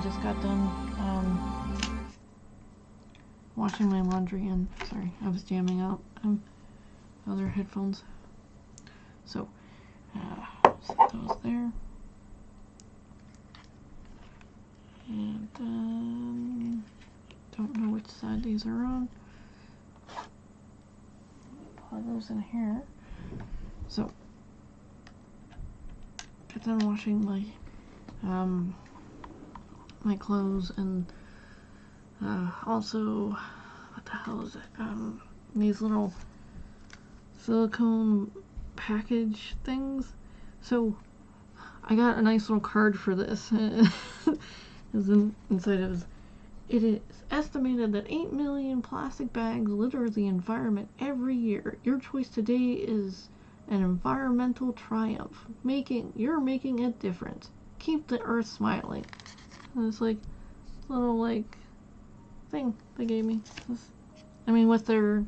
just got done washing my laundry and sorry, I was jamming out other headphones. So set those there. And don't know which side these are on. Put those in here. So got done washing my my clothes and also what the hell is it? These little silicone package things. So I got a nice little card for this. Inside it is estimated that 8 million plastic bags litter the environment every year. Your choice today is an environmental triumph. You're making a difference. Keep the earth smiling. And it's like little like thing they gave me. I mean, with the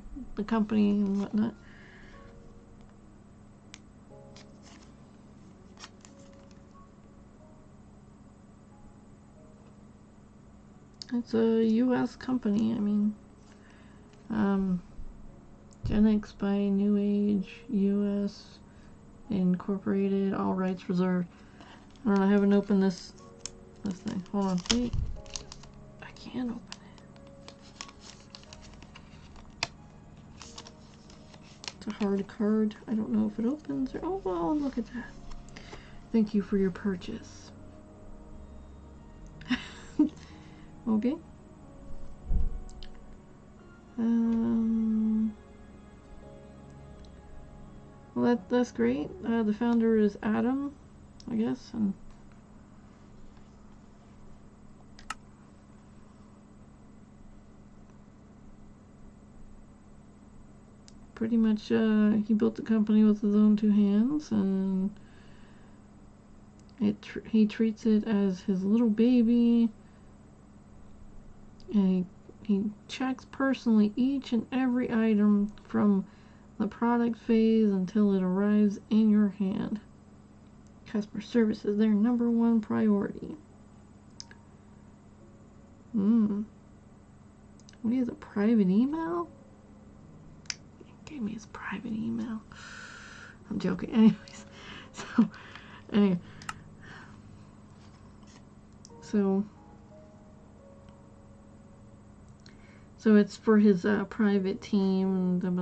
company and whatnot. It's a U.S. company. I mean, Genix by New Age, U.S. Incorporated, all rights reserved. I don't know, I haven't opened this thing. Hold on, wait. I can't open it. It's a hard card. I don't know if it opens or... Oh, well, look at that. Thank you for your purchase. Okay. Well, that's great. The founder is Adam, I guess, and pretty much he built the company with his own 2 hands, and he treats it as his little baby. And he checks personally each and every item from the product phase until it arrives in your hand. Customer service is their #1 priority. What is a private email? He gave me his private email. I'm joking. Anyways, So it's for his private team, his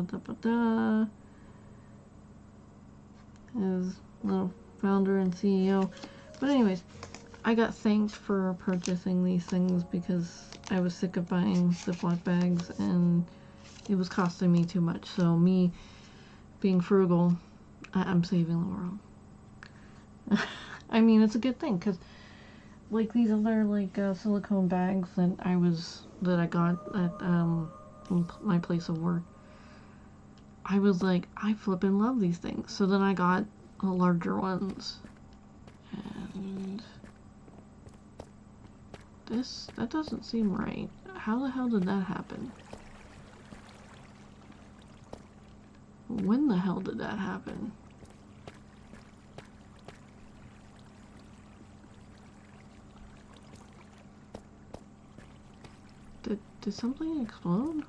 little founder and CEO. But anyways, I got thanked for purchasing these things because I was sick of buying Ziploc bags and it was costing me too much. So me being frugal, I'm saving the world. I mean, it's a good thing because like these other like silicone bags that I got at my place of work, I was like, I flippin' love these things. So then I got larger ones, and that doesn't seem right. How the hell did that happen? When the hell did that happen? Did something explode?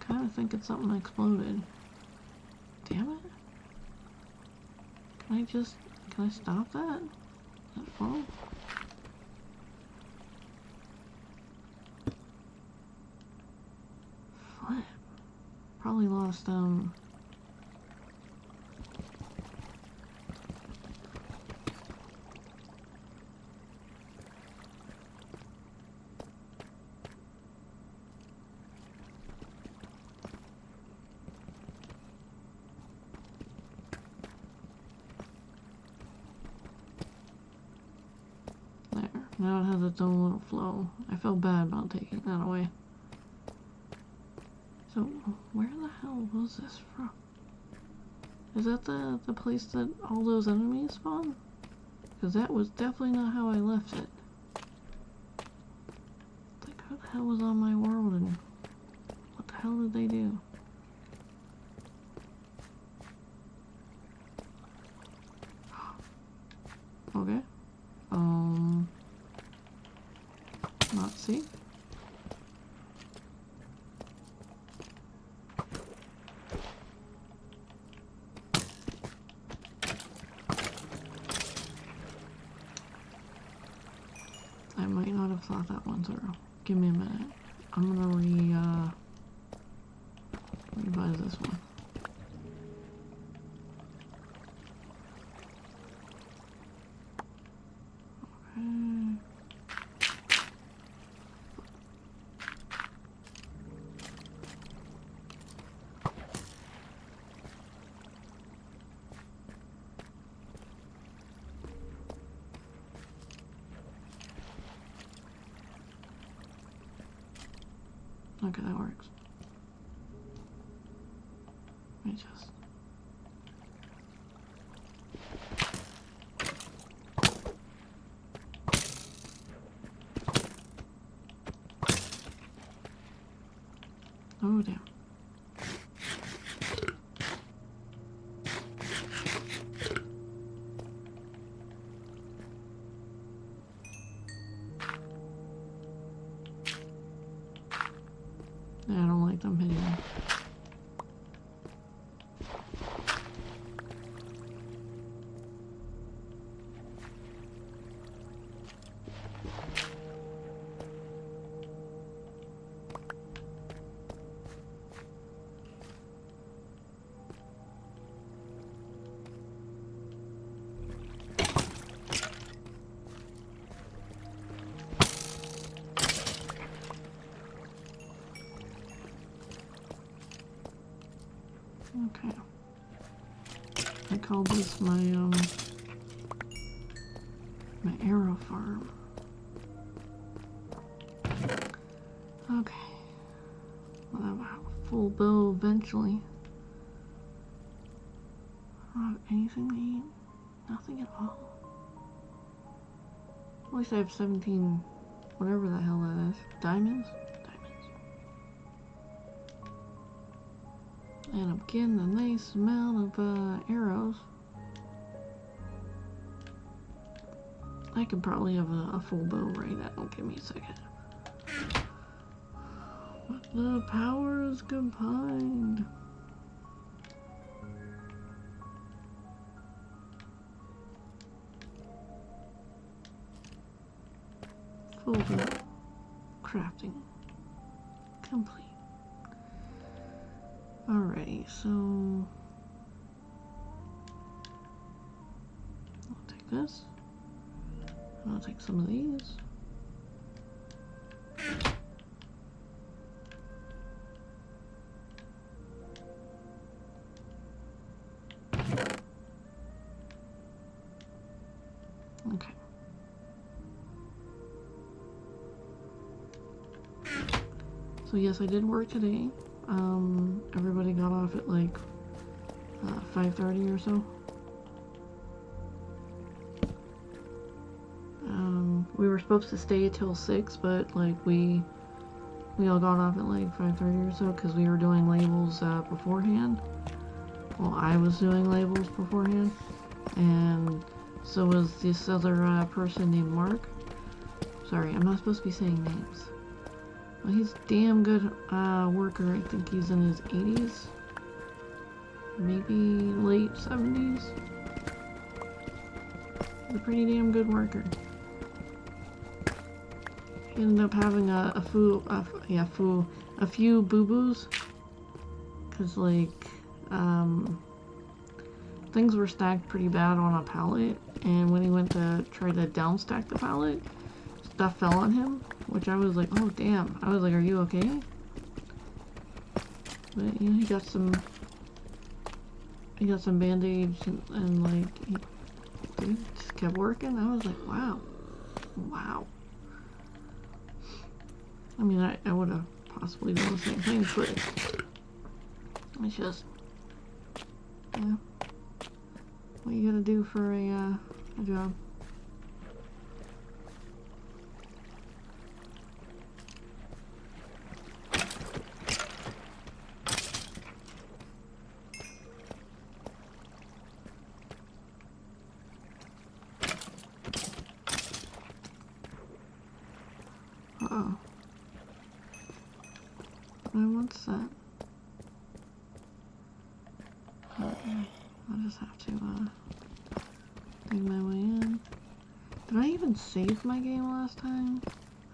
Kinda thinking something exploded. Damn it. Can I stop that? That fall? Flip. Probably lost, there. Now it has its own little flow. I felt bad about taking that away. So, where the hell was this from? Is that the place that all those enemies spawn? Because that was definitely not how I left it. Like, who the hell was on my world and hell did they do? Okay. Not safe. I might not have thought that one through. Give me a minute. I'm gonna revise this one. Okay, that works. Let me just... Oh, damn. Yeah, I don't like them hitting me. Okay. I call this my arrow farm. Okay. I'll have a full bow eventually. I don't have anything to eat. Nothing at all. At least I have 17, whatever the hell that is. Diamonds? And I'm getting a nice amount of arrows. I could probably have a full bow right now. Give me a second. But the powers combined. Full bow. Crafting. Complete. Alrighty, so I'll take this. And I'll take some of these. Okay. So yes, I did work today. Everybody got off at like 5:30 or so. We were supposed to stay till 6, but like we all got off at like 5:30 or so because we were doing labels beforehand. Well, I was doing labels beforehand, and so was this other person named Mark. Sorry, I'm not supposed to be saying names. Well, he's a damn good worker. I think he's in his 80s, maybe late 70s. He's a pretty damn good worker. He ended up having a few boo-boos, cause like things were stacked pretty bad on a pallet, and when he went to try to downstack the pallet, stuff fell on him, which I was like, oh damn. I was like, are you okay? But you know, he got some band-aids and like he just kept working. I was like, wow. I mean, I would have possibly done the same thing, but it's just, yeah, what you gotta do for a job. set. Okay. I'll just have to dig my way in. Did I even save my game last time?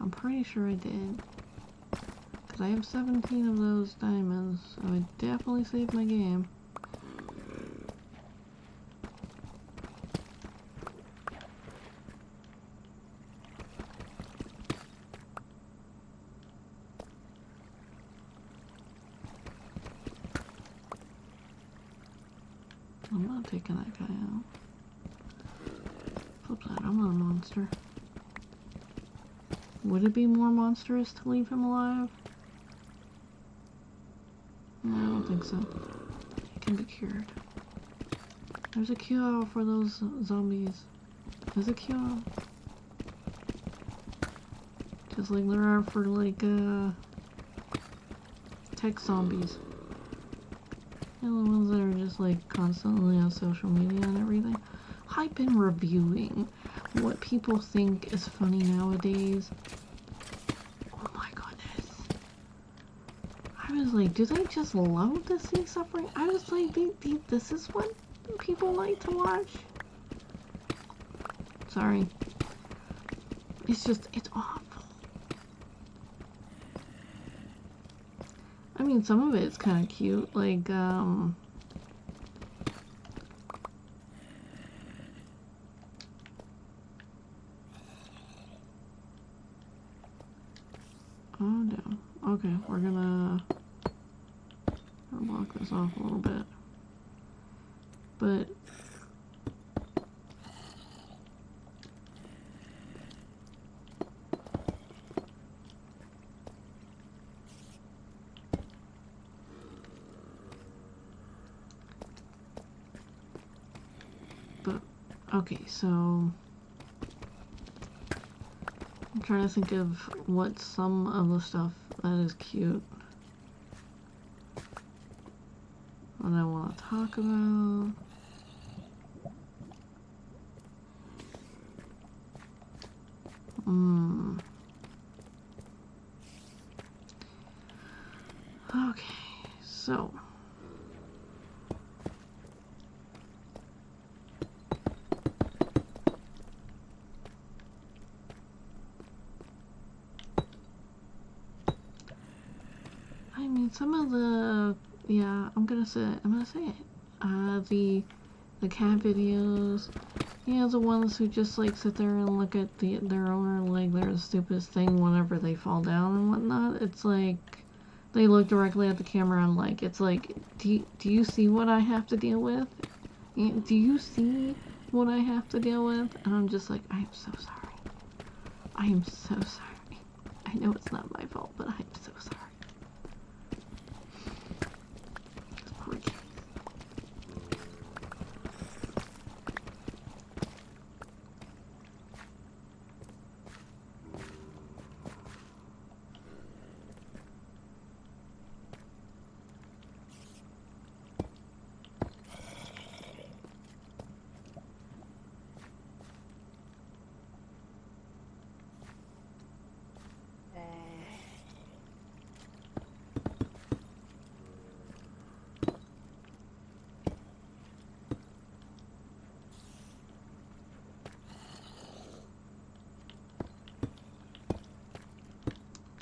I'm pretty sure I did. Because I have 17 of those diamonds, so I definitely saved my game. I'm not taking that guy out. Flip that, I'm not a monster. Would it be more monstrous to leave him alive? No, I don't think so. He can be cured. There's a cure for those zombies. There's a cure. Just like there are for like tech zombies. And the ones that are just like constantly on social media and everything. I've been reviewing what people think is funny nowadays. Oh my goodness. I was like, do they just love to see suffering? I was like, this is what people like to watch? Sorry. It's just, it's awful. I mean, some of it's kind of cute, like, oh no. Okay, we're gonna block this off a little bit. But okay, so I'm trying to think of what some of the stuff that is cute that I want to talk about. Okay, so I mean, some of the, yeah, I'm gonna say it. The cat videos, yeah, the ones who just like sit there and look at their owner like they're the stupidest thing whenever they fall down and whatnot. It's like they look directly at the camera and like, it's like, do you see what I have to deal with? Do you see what I have to deal with? And I'm just like, I am so sorry. I am so sorry. I know it's not my fault, but I am so sorry. Poor kids.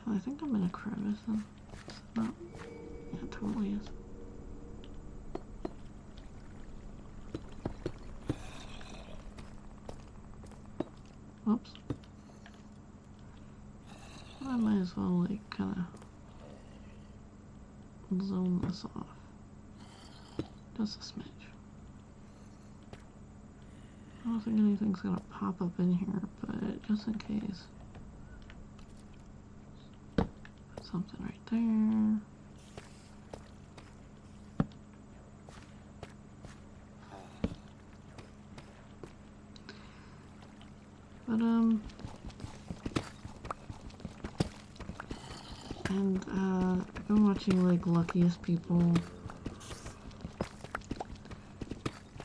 I think I'm in a crevice then. No. Yeah, it totally is. Whoops. I might as well, like, kinda zone this off. Just a smidge. I don't think anything's gonna pop up in here, but just in case. Something right there. But and I've been watching like Luckiest People,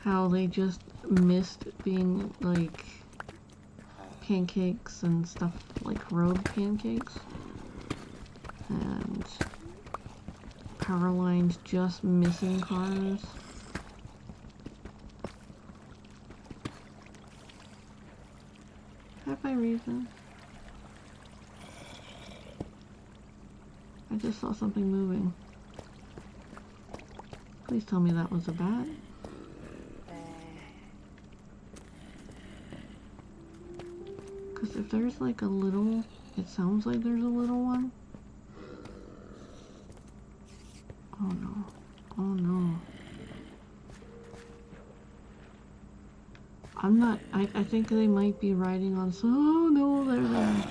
how they just missed being like pancakes and stuff, like road pancakes. And power lines just missing cars. Have I reason? I just saw something moving. Please tell me that was a bat. Because if there's like a little, it sounds like there's a little one. Oh no. Oh no. I'm not, I think they might be riding on some, oh no, they're there.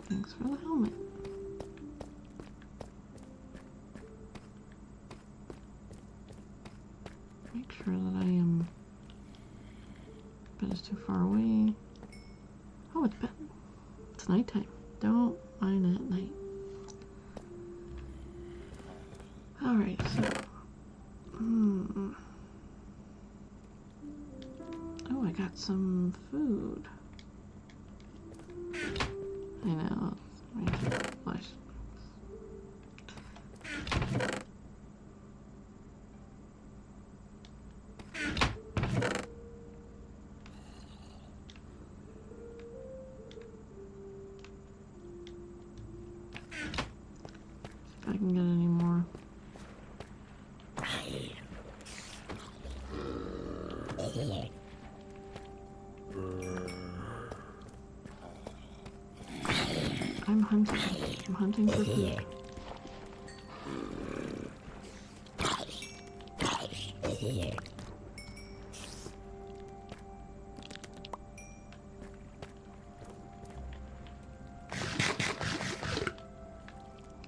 Thanks for the helmet. Make sure that I am, but it's too far away. Oh, it's bad. It's nighttime. Don't mind at night. Alright, so. Oh, I got some food. I know. Flush. If I can get any more. I'm hunting. I'm hunting for food.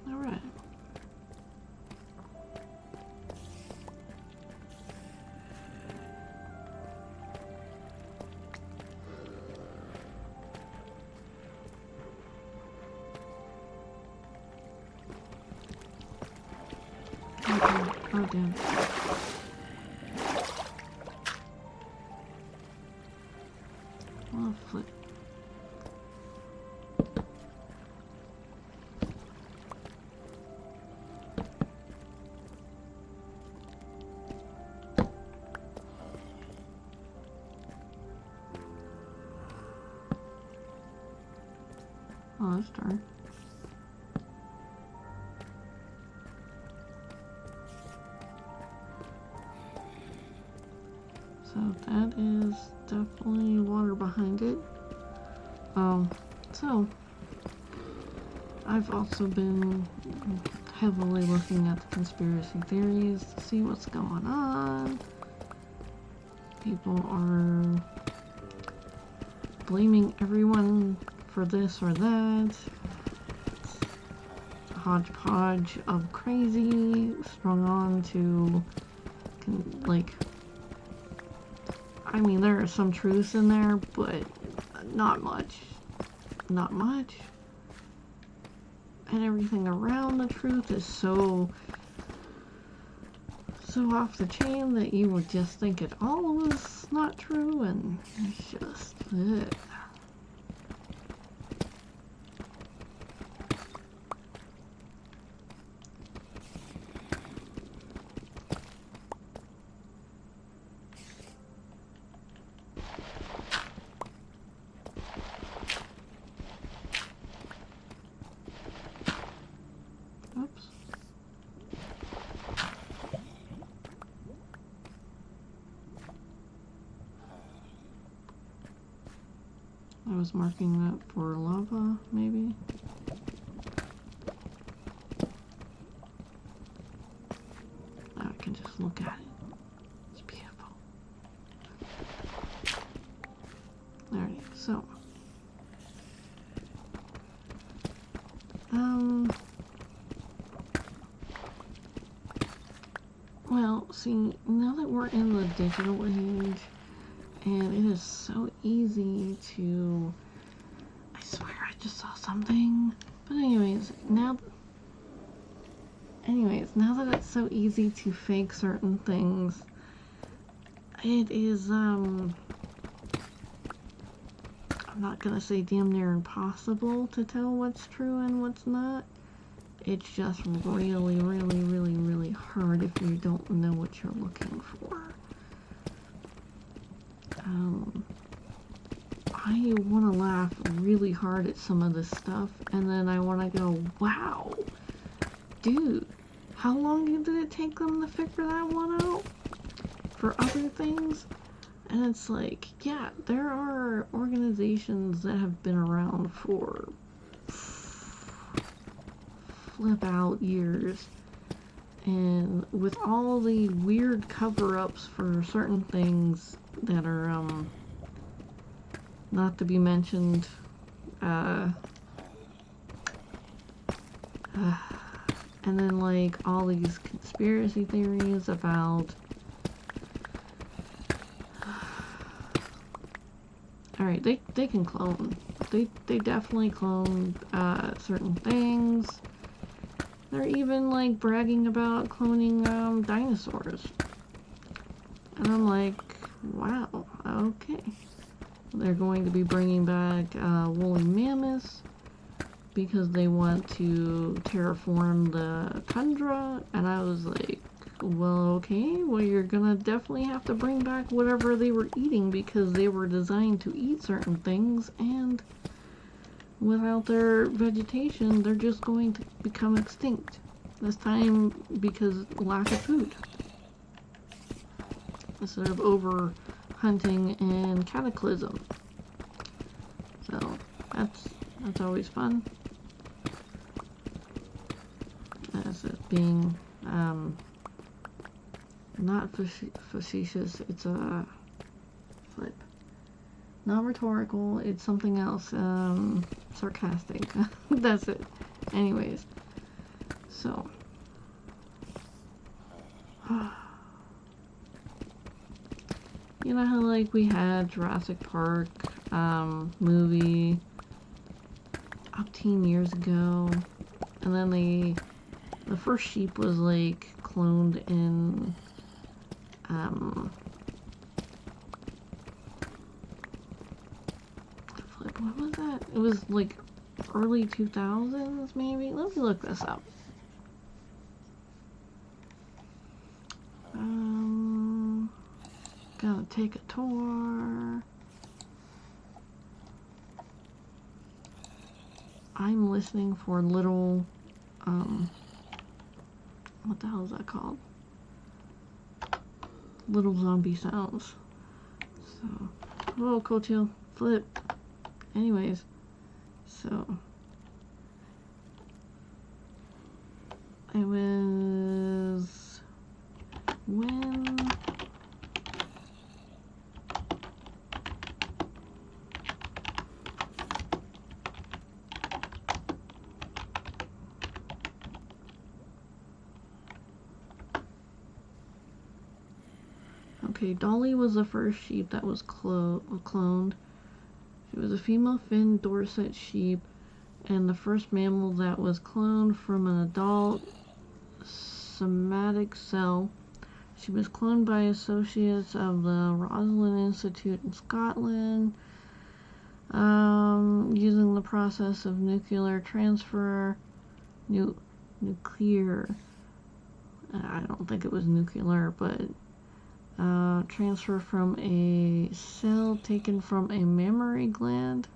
Alright. Oh damn. Oh flip. Oh, that's dark. So that is definitely water behind it. So I've also been heavily looking at the conspiracy theories to see what's going on. People are blaming everyone for this or that. It's a hodgepodge of crazy strung on to, like, I mean, there are some truths in there, but not much. Not much. And everything around the truth is so off the chain that you would just think it all was not true, and it's just, ugh. Oops. I was marking that for lava, maybe? Now I can just look at it. It's beautiful. Alright, so. Well, see, now that we're in the digital age, and it is so easy to, I swear I just saw something, but anyways, now that it's so easy to fake certain things, it is, I'm not gonna say damn near impossible to tell what's true and what's not. It's just really, really, really, really hard if you don't know what you're looking for. I want to laugh really hard at some of this stuff, and then I want to go, wow, dude, how long did it take them to figure that one out for other things? And it's like, yeah, there are organizations that have been around for flip out years, and with all the weird cover-ups for certain things that are not to be mentioned, and then like all these conspiracy theories about alright, they can clone. They definitely clone certain things. They're even like bragging about cloning dinosaurs. And I'm like, wow, okay. They're going to be bringing back woolly mammoths because they want to terraform the tundra. And I was like, well, okay, well, you're gonna definitely have to bring back whatever they were eating because they were designed to eat certain things, and without their vegetation, they're just going to become extinct. This time because lack of food. Instead of over hunting and cataclysm. So that's always fun. As it being not facetious, it's a flip. Not rhetorical, it's something else, sarcastic. That's it. Anyways, so you know how like we had Jurassic Park movie up 10 years ago, and then the first sheep was like cloned in what was that? It was like early 2000s maybe? Let me look this up. Gonna take a tour. I'm listening for little, what the hell is that called? Little zombie sounds. So, oh, coattail, flip. Anyways, so it was when okay, Dolly was the first sheep that was cloned. She was a female Finn Dorset sheep and the first mammal that was cloned from an adult somatic cell. She was cloned by associates of the Rosalind Institute in Scotland, using the process of nuclear transfer. Nuclear. I don't think it was nuclear, but transfer from a cell taken from a mammary gland.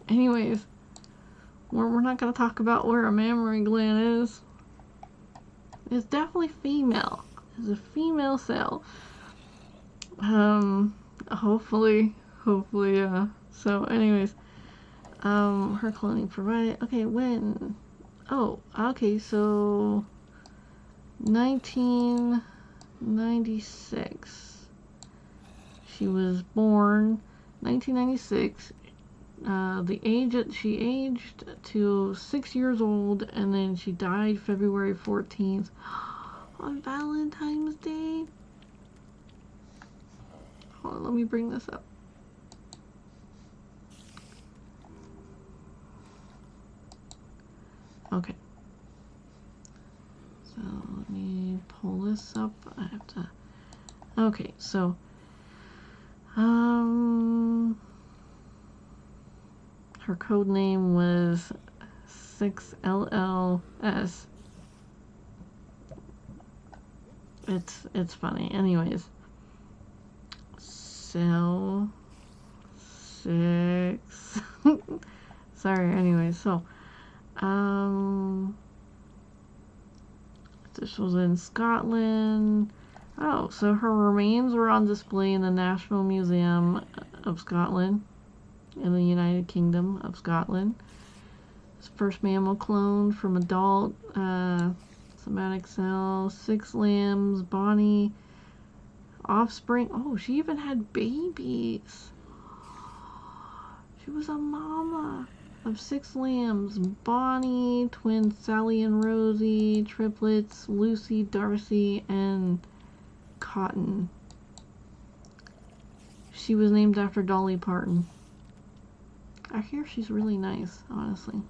Anyways, we're not going to talk about where a mammary gland is. It's definitely female. It's a female cell. Hopefully, so anyways, her cloning provided, okay, when, oh, okay, so 1996, she was born 1996. The age that she aged to 6 years old, and then she died February 14th on Valentine's Day. Hold on, let me bring this up. Okay. So let me pull this up. I have to. Okay, so Her code name was 6LLS. It's funny. Anyways. Cell 6. Sorry, anyways, so this was in Scotland. Oh, so her remains were on display in the National Museum of Scotland in the United Kingdom of Scotland. It's first mammal clone from adult somatic cell, 6 lambs, Bonnie, offspring. Oh, she even had babies. She was a mama of 6 lambs, Bonnie, twins Sally and Rosie, triplets Lucy, Darcy, and Cotton. She was named after Dolly Parton. I hear she's really nice, honestly.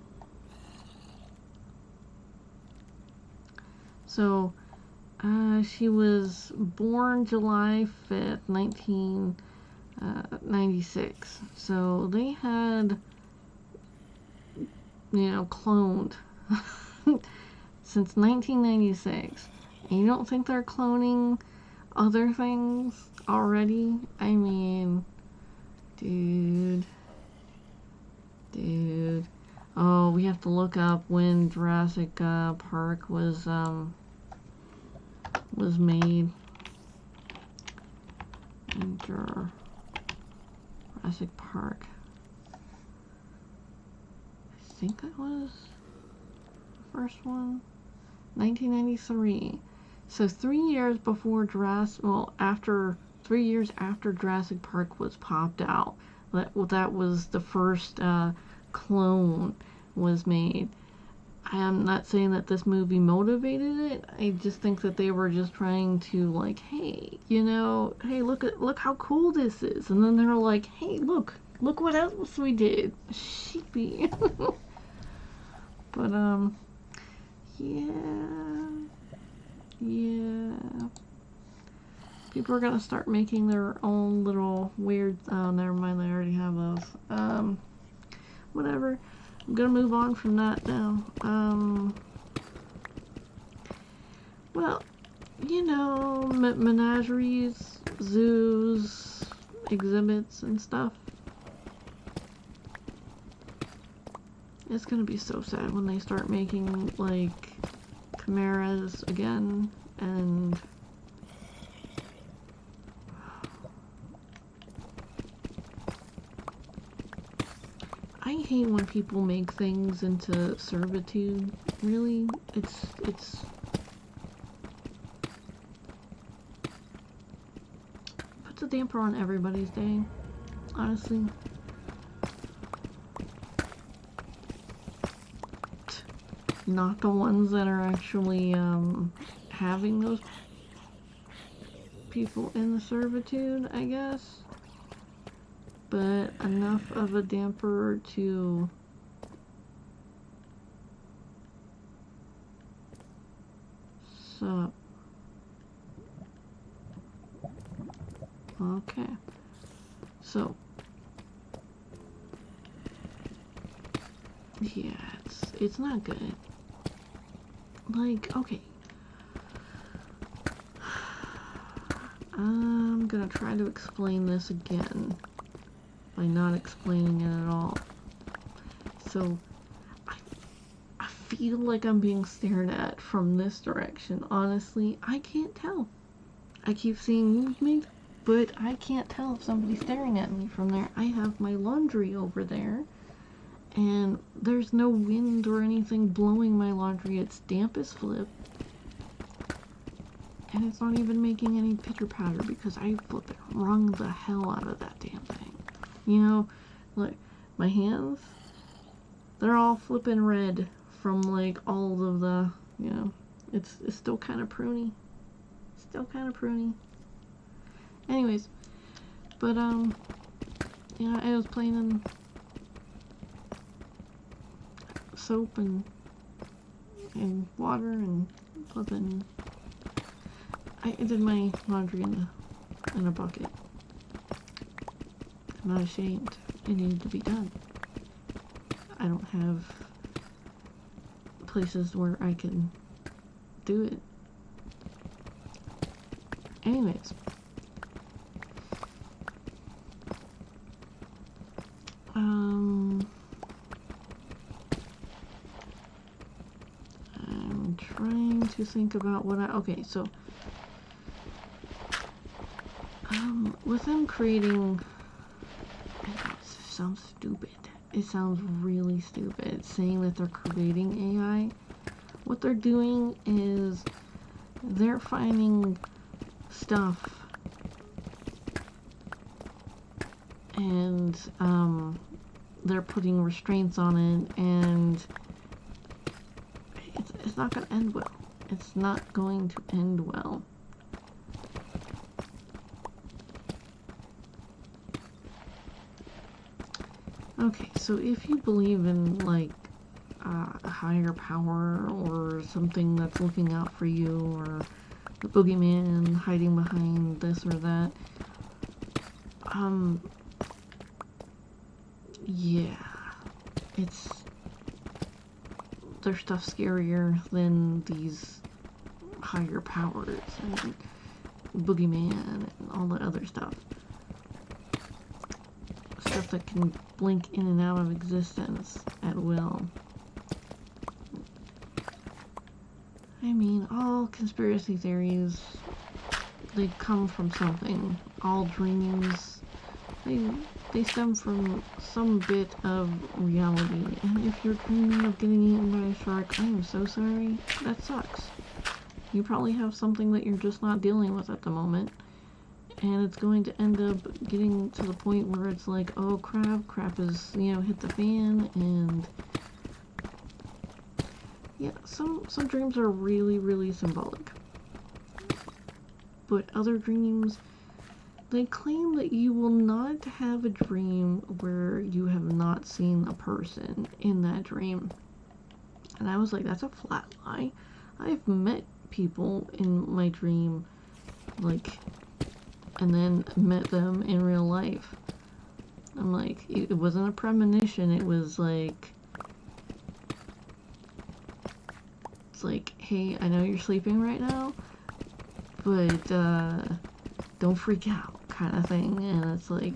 So, she was born July 5th, 1996. So they had, cloned since 1996. And you don't think they're cloning other things already? I mean, dude. Oh, we have to look up when Jurassic Park was made. Jurassic Park. I think that was the first one. 1993. So 3 years before Jurassic, 3 years after Jurassic Park was popped out, that was the first clone was made. I am not saying that this movie motivated it. I just think that they were just trying to, like, hey, hey, look how cool this is. And then they're like, hey, look what else we did. Sheepy. But yeah. People are gonna start making their own little weird. Oh, never mind. They already have those. Whatever. I'm gonna move on from that now. Well, menageries, zoos, exhibits, and stuff. It's gonna be so sad when they start making, like, chimeras again, and I hate when people make things into servitude. Really, it's puts a damper on everybody's day, honestly. Not the ones that are actually having those people in the servitude, I guess. But enough of a damper to okay. So yeah, it's not good. Like, okay. I'm gonna try to explain this again by not explaining it at all. So, I feel like I'm being stared at from this direction. Honestly, I can't tell. I keep seeing movement, but I can't tell if somebody's staring at me from there. I have my laundry over there, and there's no wind or anything blowing my laundry. It's damp as flip. And it's not even making any pitter patter because I flippin' wrung the hell out of that damn thing. Look, my hands, they're all flippin' red from, like, all of the, it's still kind of pruny. Anyways, but, yeah, I was playing in soap and water and flippin'. I did my laundry in a bucket. not ashamed. It needed to be done. I don't have places where I can do it. Anyways. I'm trying to think about what okay, so with them creating, it sounds stupid. It sounds really stupid saying that they're creating AI. What they're doing is they're finding stuff and they're putting restraints on it, and it's not going to end well. It's not going to end well. Okay, so if you believe in, like, a higher power or something that's looking out for you, or the boogeyman hiding behind this or that, yeah, their stuff's scarier than these higher powers and boogeyman and all that other stuff. Stuff that can blink in and out of existence at will. I mean, all conspiracy theories, they come from something. All dreams, they stem from some bit of reality. And if you're dreaming of getting eaten by a shark, I am so sorry. That sucks. You probably have something that you're just not dealing with at the moment. And it's going to end up getting to the point where it's like, oh crap is, hit the fan, and yeah, some dreams are really, really symbolic. But other dreams, they claim that you will not have a dream where you have not seen a person in that dream. And I was like, that's a flat lie. I've met people in my dream, like, and then met them in real life. I'm like, it wasn't a premonition, it was like, it's like, hey, I know you're sleeping right now, but don't freak out, kind of thing. And it's like,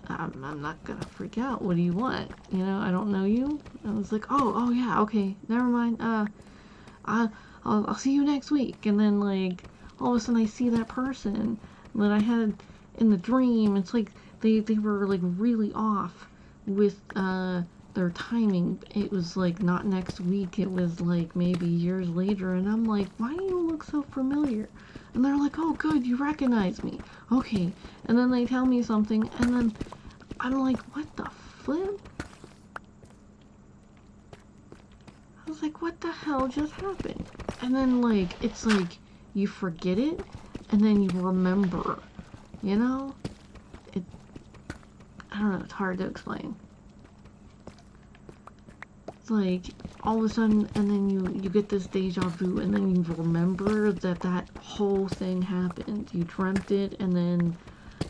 I'm not gonna freak out. What do you want? I don't know you. I was like, oh yeah, okay, never mind. I'll see you next week. And then, like, all of a sudden I see that person that I had in the dream. It's like they were like really off with their timing. It was like not next week, it was like maybe years later, and I'm like, why do you look so familiar? And they're like, oh good, you recognize me. Okay. And then they tell me something, and then I'm like, what the flip? I was like, what the hell just happened? And then, like, it's like you forget it and then you remember, I don't know, it's hard to explain. It's like all of a sudden, and then you get this deja vu, and then you remember that whole thing happened. You dreamt it, and then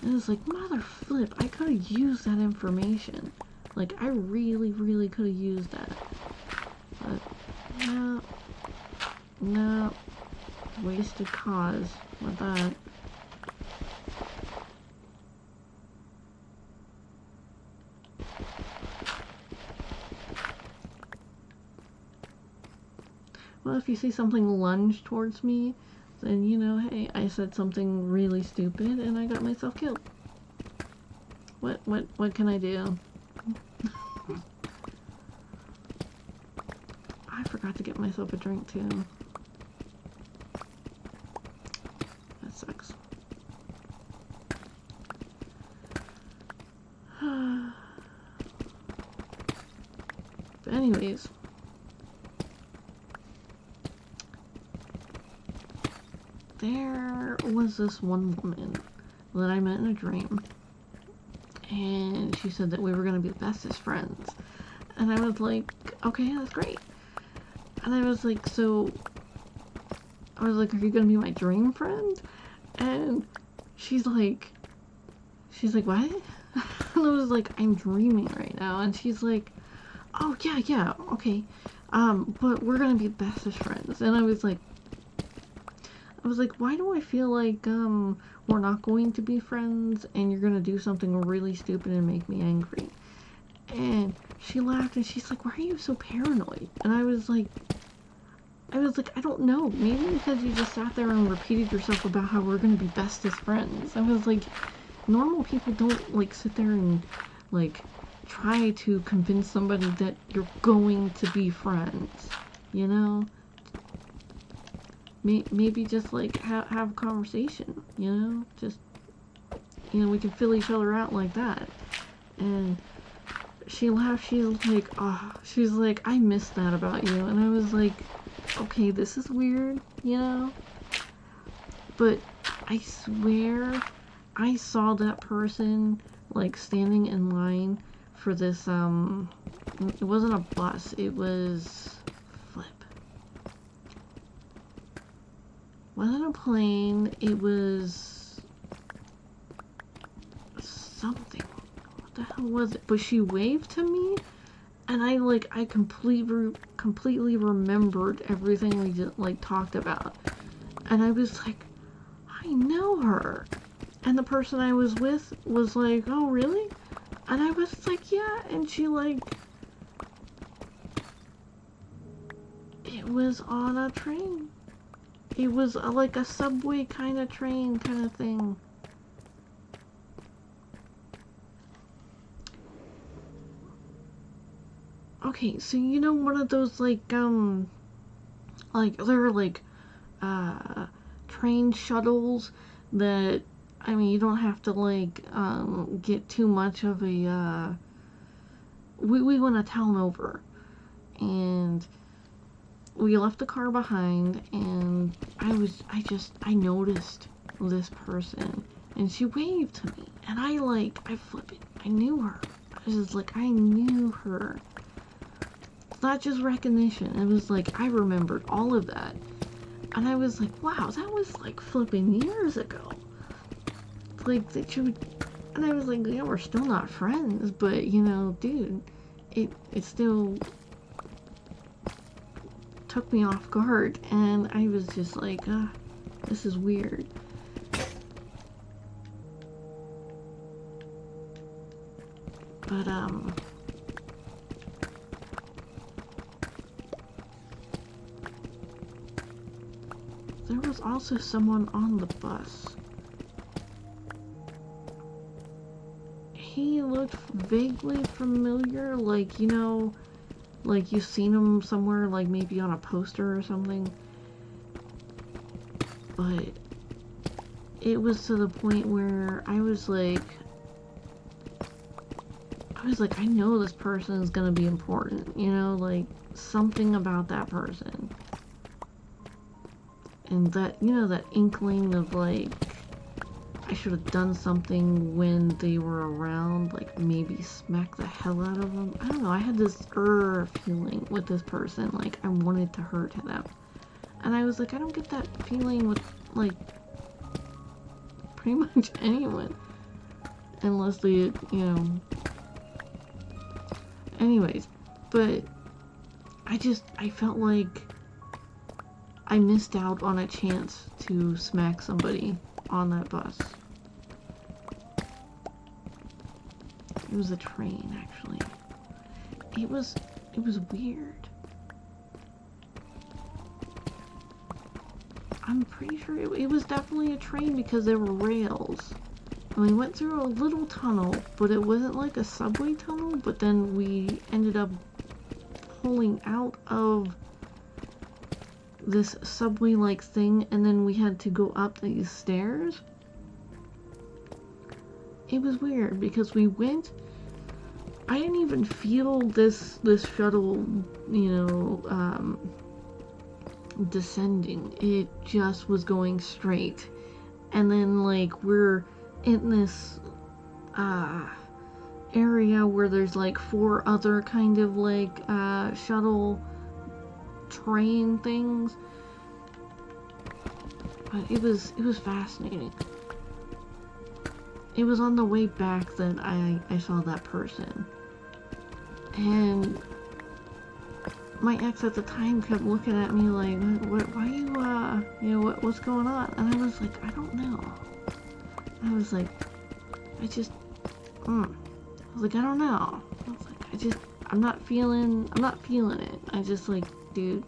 it's like, mother flip, I could have used that information. Like, I really, really could have used that. But no, wasted cause with that. Well, if you see something lunge towards me, then hey, I said something really stupid and I got myself killed. What can I do? I forgot to get myself a drink too. That sucks. But anyways, there was this one woman that I met in a dream, and she said that we were going to be bestest friends. And I was like, okay, that's great. And I was like, are you going to be my dream friend? And she's like, she's like, what? And I was like, I'm dreaming right now. And she's like, oh, yeah, okay. But we're gonna be bestest friends. And I was like, why do I feel like, we're not going to be friends and you're gonna do something really stupid and make me angry? And she laughed and she's like, why are you so paranoid? And I was like, I don't know. Maybe because you just sat there and repeated yourself about how we're gonna be bestest friends. I was like, normal people don't, like, sit there and, like, try to convince somebody that you're going to be friends, you know? Maybe just, like, have a conversation, you know? Just, you know, we can fill each other out like that. And she laughed, she's like, I missed that about you. And I was like, okay, this is weird, you know? But I swear I saw that person, like, standing in line for this, it wasn't a bus, it was, wasn't a plane, it was something. What the hell was it? But she waved to me, and I completely remembered everything we just, like, talked about. And I was like, I know her. And the person I was with was like, oh, really? And I was like, yeah. And she, like, it was on a train. It was like a subway kind of train kind of thing. Okay, so you know one of those, like, they're like, train shuttles that, I mean, you don't have to, like, get too much of a, we went a town over, and we left the car behind, and I noticed this person, and she waved to me, and I knew her. I was just like, I knew her. It's not just recognition, it was like, I remembered all of that. And I was like, wow, that was like flipping years ago. Like, that you would, and I was like, yeah, we're still not friends, but, you know, dude, it still took me off guard, and I was just like, this is weird. But, there was also someone on the bus. He looked vaguely familiar, like, you know, like you've seen him somewhere, like maybe on a poster or something. But it was to the point where I was like, I know this person is gonna be important, you know, like, something about that person. And that, you know, that inkling of, like, I should have done something when they were around, like, maybe smack the hell out of them. I don't know, I had this feeling with this person, like, I wanted to hurt them. And I was like, I don't get that feeling with, like, pretty much anyone. Unless they, you know... Anyways, but I felt like I missed out on a chance to smack somebody on that bus. It was a train, actually. It was weird. I'm pretty sure it was definitely a train because there were rails. And we went through a little tunnel, but it wasn't like a subway tunnel, but then we ended up pulling out of this subway-like thing, and then we had to go up these stairs. It was weird because we went, I didn't even feel this shuttle, you know, descending. It just was going straight. And then, like, we're in this area where there's like 4 other kind of like shuttle train things. But it was fascinating. it was on the way back that I saw that person. And my ex at the time kept looking at me like, why you, what's going on? And I was like, I don't know. I was like, I was like, I don't know. I was like, I'm not feeling it. I just like, dude.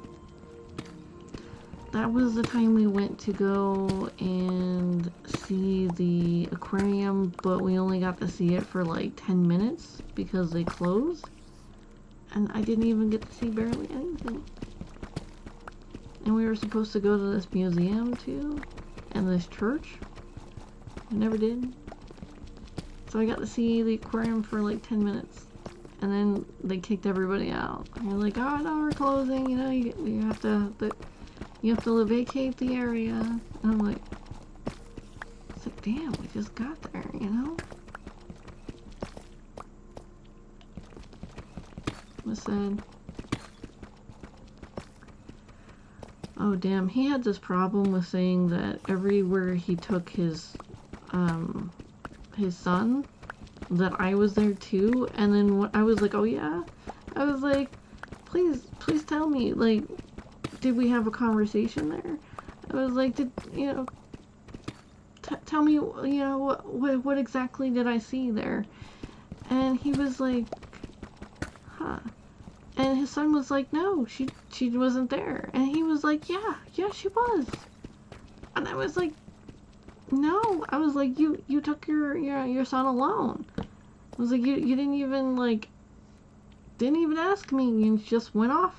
That was the time we went to go and see the aquarium, but we only got to see it for like 10 minutes because they closed. And I didn't even get to see barely anything. And we were supposed to go to this museum too, and this church. We never did. So I got to see the aquarium for like 10 minutes. And then they kicked everybody out. And they're like, oh no, we're closing, you know, you have to vacate the area. And I'm like, it's like, damn, we just got there, you know? Was sad. Oh damn, he had this problem with saying that everywhere he took his son, that I was there too. And then I was like, oh yeah? I was like, please tell me, like, did we have a conversation there? I was like, tell me, what exactly did I see there? And he was like, huh. And his son was like, no, she wasn't there. And he was like, yeah, she was. And I was like, no. I was like, you took your son alone. I was like, you didn't even ask me. You just went off.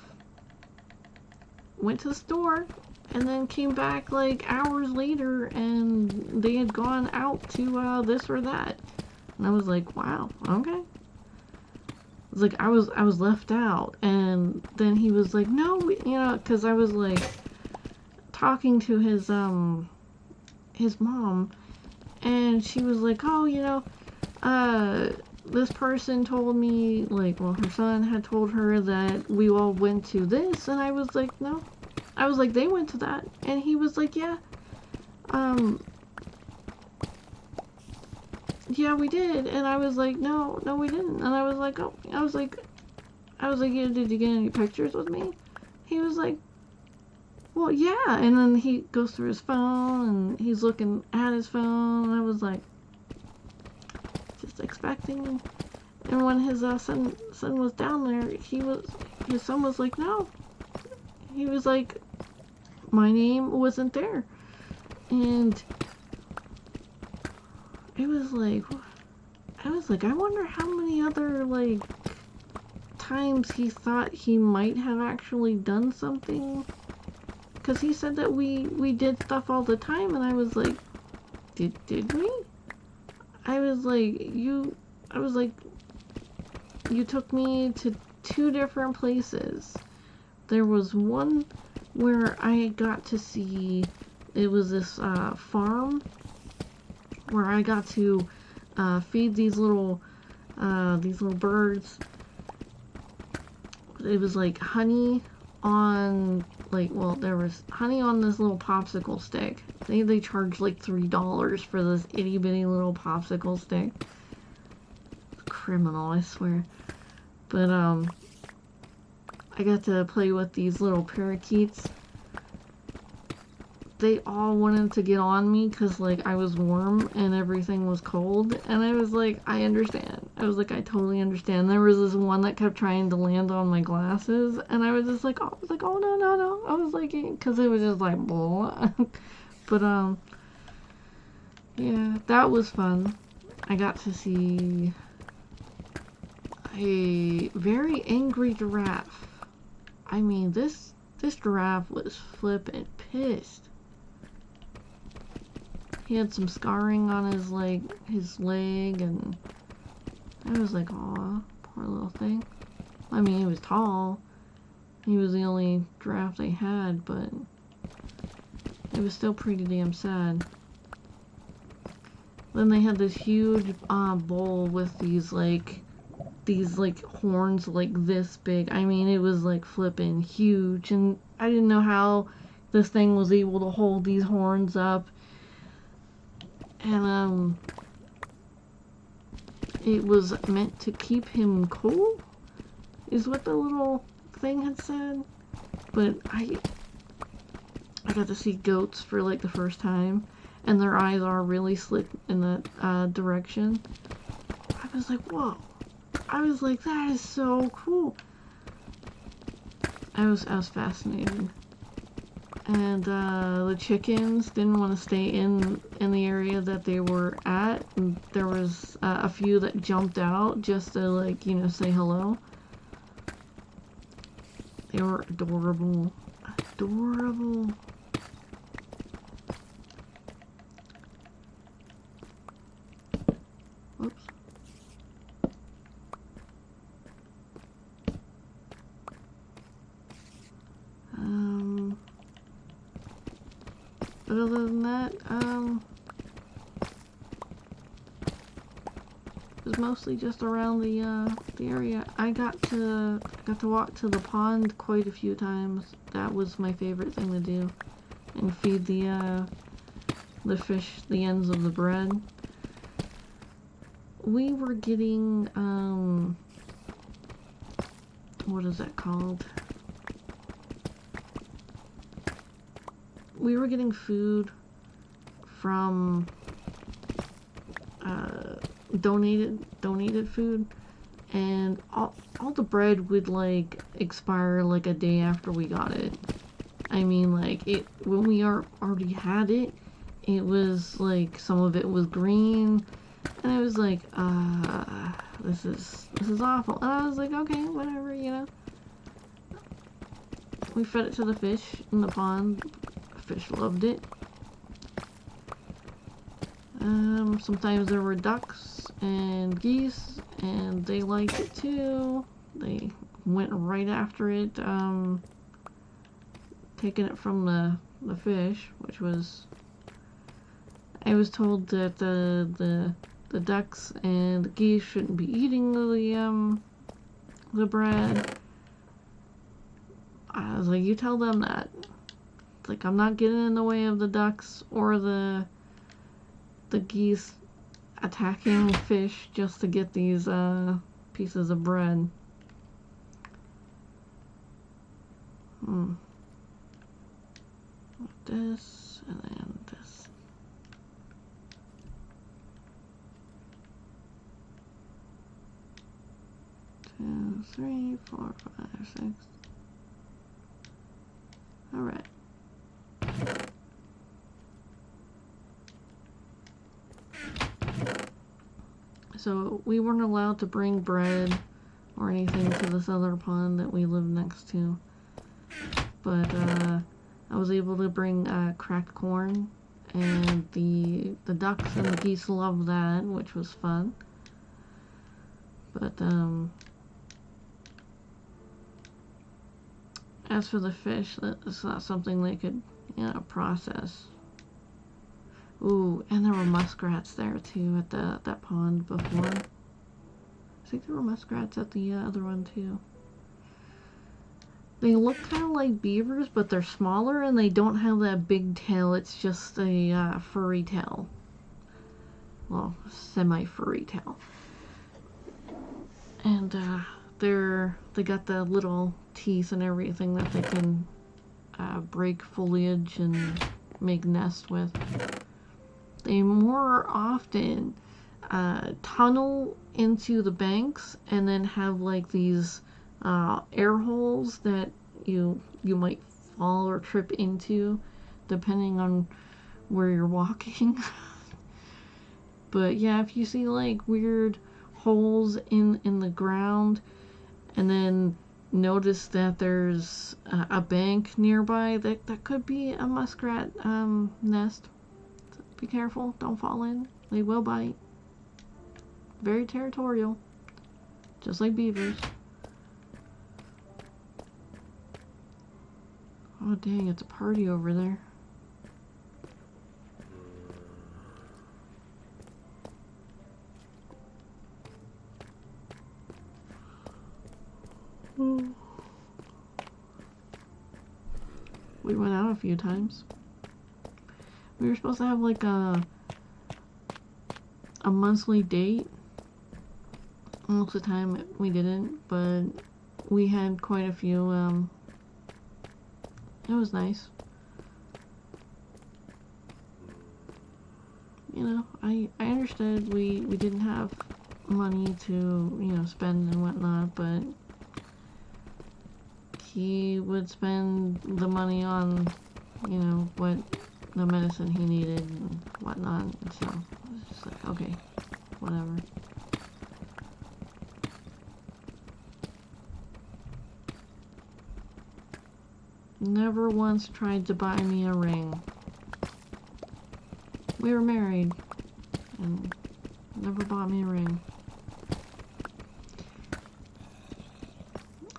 Went to the store, and then came back like hours later, and they had gone out to this or that. And I was like, wow, okay. It's like I was left out. And then he was like, no, because I was like talking to his mom, and she was like, oh, this person told me, like, well, her son had told her that we all went to this. And I was like, no. I was like, they went to that. And he was like, yeah. Yeah, we did. And I was like, no, we didn't. And I was like, oh, I was like, yeah, did you get any pictures with me? He was like, well, yeah. And then he goes through his phone, and he's looking at his phone. And I was like, just expecting. And when his son was down there, his son was like, no. He was like, my name wasn't there. And it was like, I wonder how many other, like, times he thought he might have actually done something. Because he said that we did stuff all the time, and I was like, did we? I was like, you took me to 2 different places. There was one where I got to see, it was this farm where I got to feed these little birds. It was like honey on, like, well, there was honey on this little popsicle stick. They charged like $3 for this itty bitty little popsicle stick. Criminal, I swear. But I got to play with these little parakeets. They all wanted to get on me because, like, I was warm and everything was cold. And I was like, I understand. I was like, I totally understand. There was this one that kept trying to land on my glasses. And I was just like, oh, no. I was like, because it was just like, blah. But, yeah, that was fun. I got to see a very angry giraffe. I mean, this giraffe was flippin' pissed. He had some scarring on his leg, and I was like, aw, poor little thing. I mean, he was tall. He was the only giraffe they had, but it was still pretty damn sad. Then they had this huge bowl with these horns like this big. I mean, it was like flippin' huge, and I didn't know how this thing was able to hold these horns up. And it was meant to keep him cool, is what the little thing had said. But I got to see goats for like the first time, and their eyes are really slit in that direction. I was like, whoa. I was like, that is so cool. I was fascinated. And the chickens didn't want to stay in the area that they were at. And there was a few that jumped out just to, like, you know, say hello. They were adorable. Adorable. Whoops. But other than that, it was mostly just around the area. I got to walk to the pond quite a few times. That was my favorite thing to do, and feed the fish the ends of the bread. We were getting what is that called? We were getting food from donated food, and all the bread would like expire like a day after we got it. I mean, like, it when we already had it, it was like some of it was green, and I was like, this is awful. And I was like, okay, whatever, you know. We fed it to the fish in the pond. Fish loved it. Sometimes there were ducks and geese, and they liked it too. They went right after it, taking it from the fish, which was... I was told that the ducks and the geese shouldn't be eating the bread. I was like, you tell them that. It's like, I'm not getting in the way of the ducks or the geese attacking fish just to get these pieces of bread. This and then this. Two, three, 4, 5, 6. All right. So we weren't allowed to bring bread or anything to this other pond that we live next to, but I was able to bring cracked corn, and the ducks and the geese loved that, which was fun. But as for the fish, that's not something they could, you know, process. Ooh, and there were muskrats there too at that pond before. I think there were muskrats at the other one too. They look kind of like beavers, but they're smaller and they don't have that big tail. It's just a furry tail. Well, semi-furry tail. And they got the little teeth and everything that they can break foliage and make nests with. They more often tunnel into the banks and then have like these air holes that you might fall or trip into depending on where you're walking. But yeah, if you see like weird holes in the ground and then notice that there's a bank nearby, that could be a muskrat nest. Be careful, don't fall in. They will bite. Very territorial, just like beavers. Oh dang, it's a party over there. We went out a few times. We were supposed to have like a monthly date, Most of the time we didn't, but we had quite a few. It was nice. You know, I understood we didn't have money to, you know, spend and whatnot, but he would spend the money on, you know, what the medicine he needed and whatnot, and so it was just like, okay, whatever. Never once tried to buy me a ring. We were married, and never bought me a ring.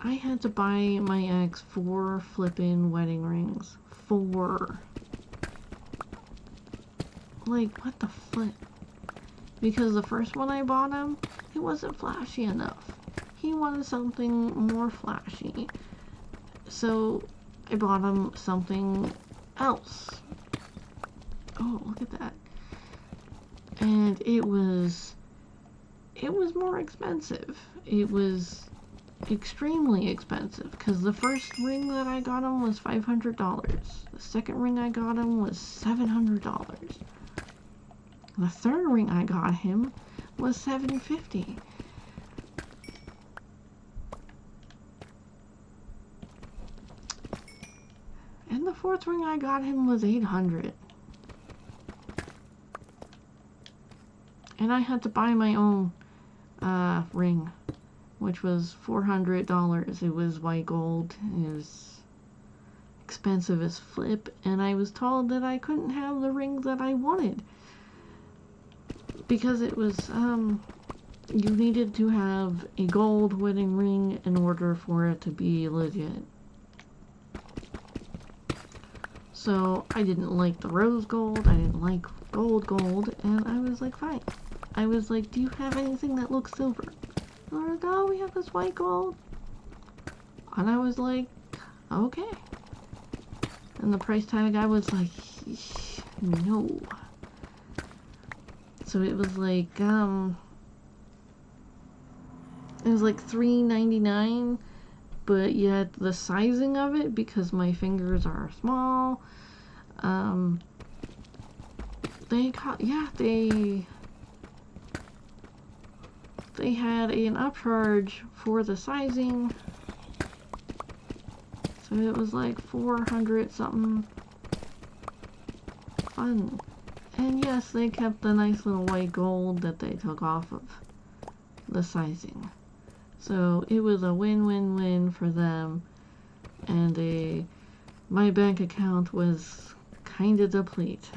I had to buy my ex 4 flippin' wedding rings. 4. Like, what the flip? Because the first one I bought him, it wasn't flashy enough. He wanted something more flashy. So, I bought him something else. Oh, look at that. And it was more expensive. It was extremely expensive, because the first ring that I got him was $500. The second ring I got him was $700. The third ring I got him was $750. And the fourth ring I got him was $800. And I had to buy my own ring, which was $400. It was white gold. It was expensive as flip, and I was told that I couldn't have the ring that I wanted because it was you needed to have a gold wedding ring in order for it to be legit. So I didn't like the rose gold, I didn't like gold, and I was like, fine. I was like, do you have anything that looks silver? And they're like, oh, we have this white gold. And I was like, okay. And the price tag, I was like, no. So it was like $3.99, but yet the sizing of it, because my fingers are small, they had an upcharge for the sizing, so it was like 400 something. Fun. And yes, they kept the nice little white gold that they took off of the sizing. So it was a win-win-win for them, and my bank account was kinda deplete.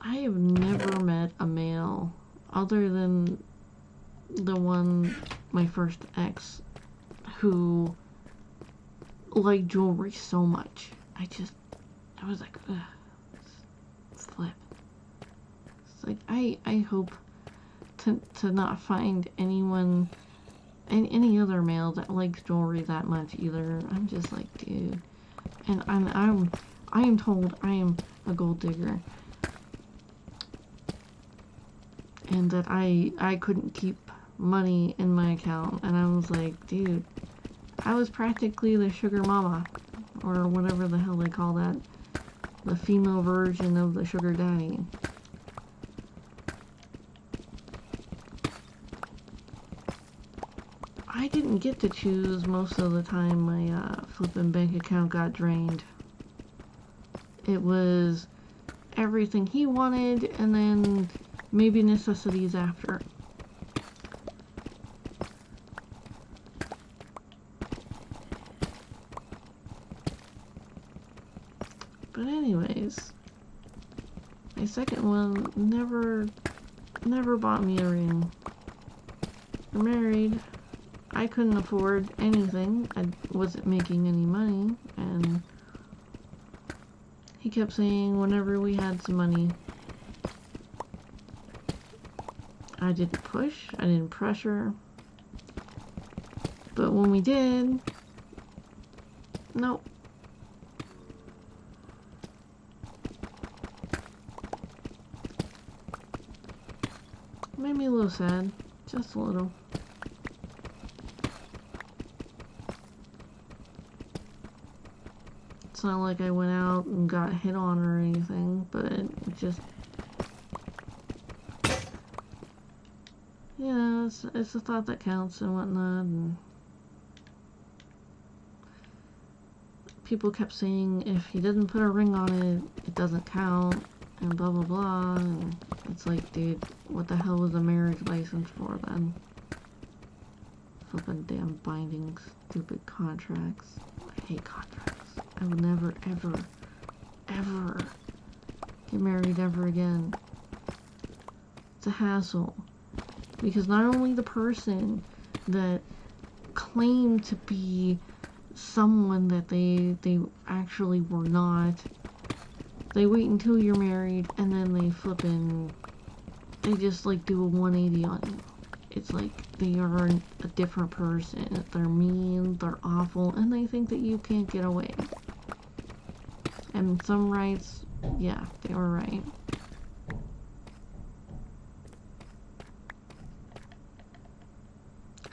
I have never met a male other than the one, my first ex, who liked jewelry so much. I was like, ugh, flip. It's like, I hope to not find anyone, any other male that likes jewelry that much either. I'm just like, dude. And I am told I am a gold digger. And that I couldn't keep money in my account. And I was like, dude, I was practically the sugar mama, or whatever the hell they call that. The female version of the sugar daddy. I didn't get to choose most of the time. My flippin' bank account got drained. It was everything he wanted, and then maybe necessities after. But anyways, my second one never bought me a ring. We're married. I couldn't afford anything. I wasn't making any money, and he kept saying whenever we had some money. I didn't push, I didn't pressure. But when we did, nope. made me a little sad. Just a little. It's not like I went out and got hit on or anything, but it just... You know, it's the thought that counts and whatnot, and... People kept saying if he doesn't put a ring on it, it doesn't count, and blah blah blah, and it's like, dude, what the hell was a marriage license for then? Flippin' damn bindings, stupid contracts. I hate contracts. I will never, ever, ever get married ever again. It's a hassle. Because not only the person that claimed to be someone that they actually were not, they wait until you're married and then they just like do a 180 on you. It's like they are a different person. They're mean, they're awful, and they think that you can't get away. And some rights, yeah, they were right.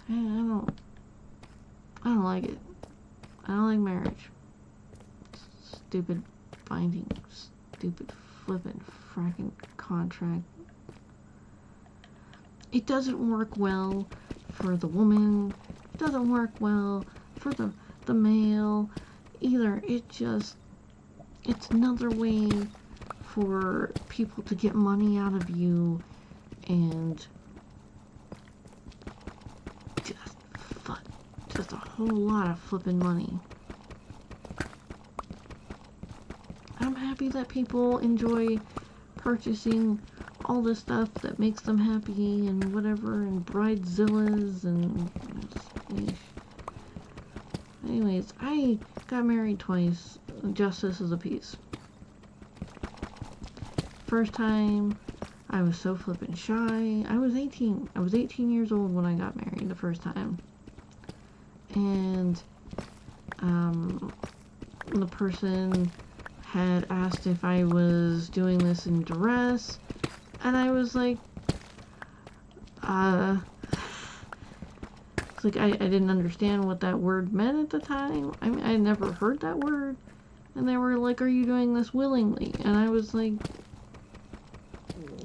I don't like it. I don't like marriage. Stupid binding, stupid flippin' fracking contract. It doesn't work well for the woman. It doesn't work well for the male either. It's another way for people to get money out of you and just a whole lot of flipping money. I'm happy that people enjoy purchasing all this stuff that makes them happy and whatever, and bridezillas and... Anyways, I got married twice. Justice is a peace. First time, I was so flippin' shy. I was 18. I was 18 years old when I got married the first time. And the person had asked if I was doing this in duress, and I was like, it's like I didn't understand what that word meant at the time. I mean, I had never heard that word, and they were like, are you doing this willingly? And I was like,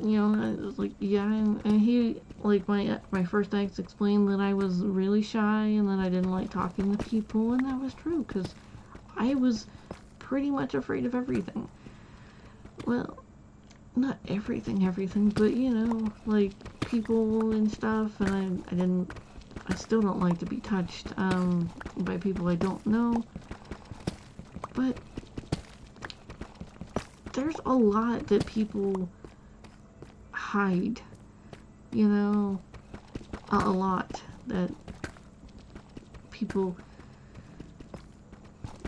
you know, I was like, yeah, and he, like, my first ex explained that I was really shy and that I didn't like talking to people, and that was true, because I was pretty much afraid of everything. Well, not everything, but, you know, like, people and stuff, and I still don't like to be touched, by people I don't know, but there's a lot that people hide, you know, a lot that people...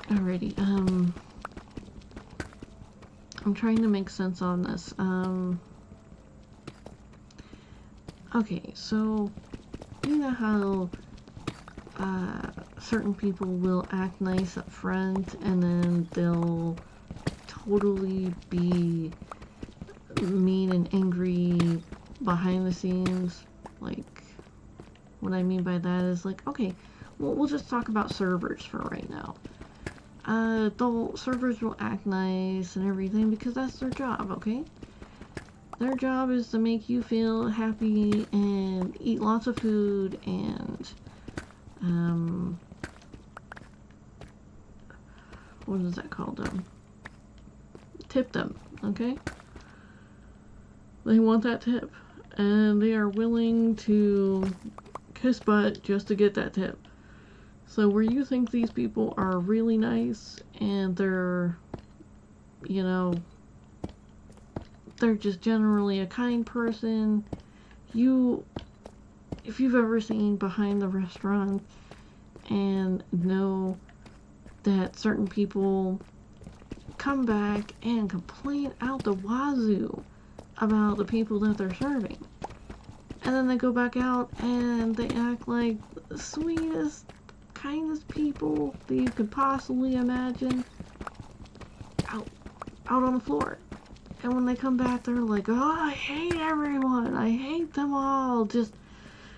Alrighty, I'm trying to make sense on this. Okay, so, you know how, certain people will act nice up front, and then they'll totally be mean and angry behind the scenes? Like, what I mean by that is, like, okay, well, we'll just talk about servers for right now. The servers will act nice and everything because that's their job, okay? Their job is to make you feel happy and eat lots of food and, what is that called? Tip them, okay? They want that tip, and they are willing to kiss butt just to get that tip. So where you think these people are really nice and they're, you know, they're just generally a kind person, if you've ever seen behind the restaurant and know that certain people come back and complain out the wazoo about the people that they're serving, and then they go back out and they act like the sweetest, kindest people that you could possibly imagine out on the floor. And when they come back, they're like, oh, I hate everyone. I hate them all. Just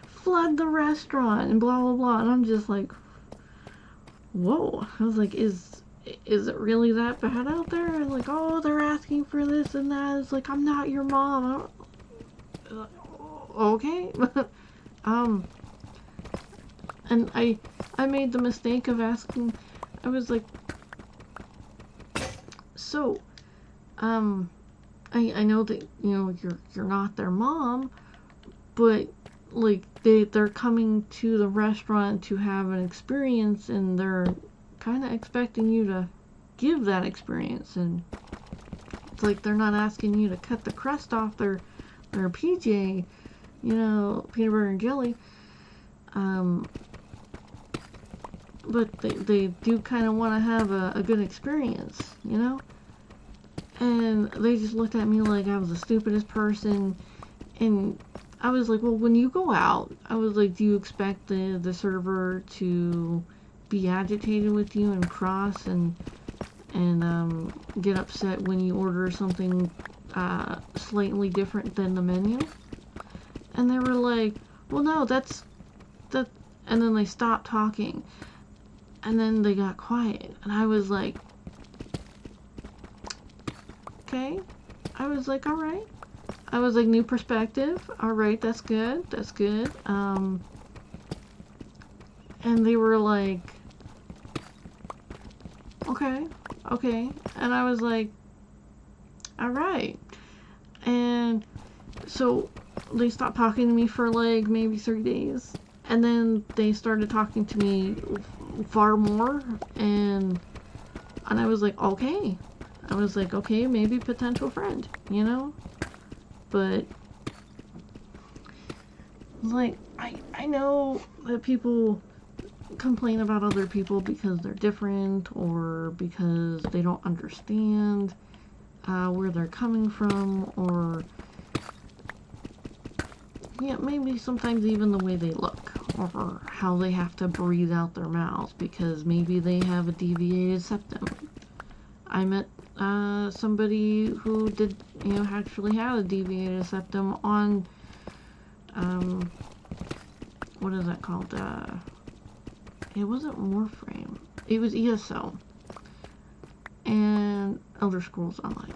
flood the restaurant and blah, blah, blah. And I'm just like, whoa. I was like, is it really that bad out there? And like, oh, they're asking for this and that. It's like, I'm not your mom. Okay. And I made the mistake of asking, I was like, so, I know that, you know, you're not their mom, but, like, they're coming to the restaurant to have an experience, and they're kind of expecting you to give that experience, and it's like they're not asking you to cut the crust off their PJ, you know, peanut butter and jelly, but they do kind of want to have a good experience, you know? And they just looked at me like I was the stupidest person, and I was like, well, when you go out, I was like, do you expect the server to be agitated with you and cross and get upset when you order something slightly different than the menu? And they were like, well, no, that, and then they stopped talking, and then they got quiet, and I was like, okay. I was like, alright. I was like, new perspective. Alright, that's good. That's good. And they were like, okay. Okay. And I was like, alright. And so they stopped talking to me for like maybe 3 days. And then they started talking to me far more. And I was like, okay. I was like, okay, maybe potential friend, you know? But, like, I know that people complain about other people because they're different or because they don't understand where they're coming from, or, yeah, maybe sometimes even the way they look or how they have to breathe out their mouths because maybe they have a deviated septum. I met somebody who did, you know, actually had a deviated septum on, what is that called? It wasn't Warframe. It was ESO. And Elder Scrolls Online.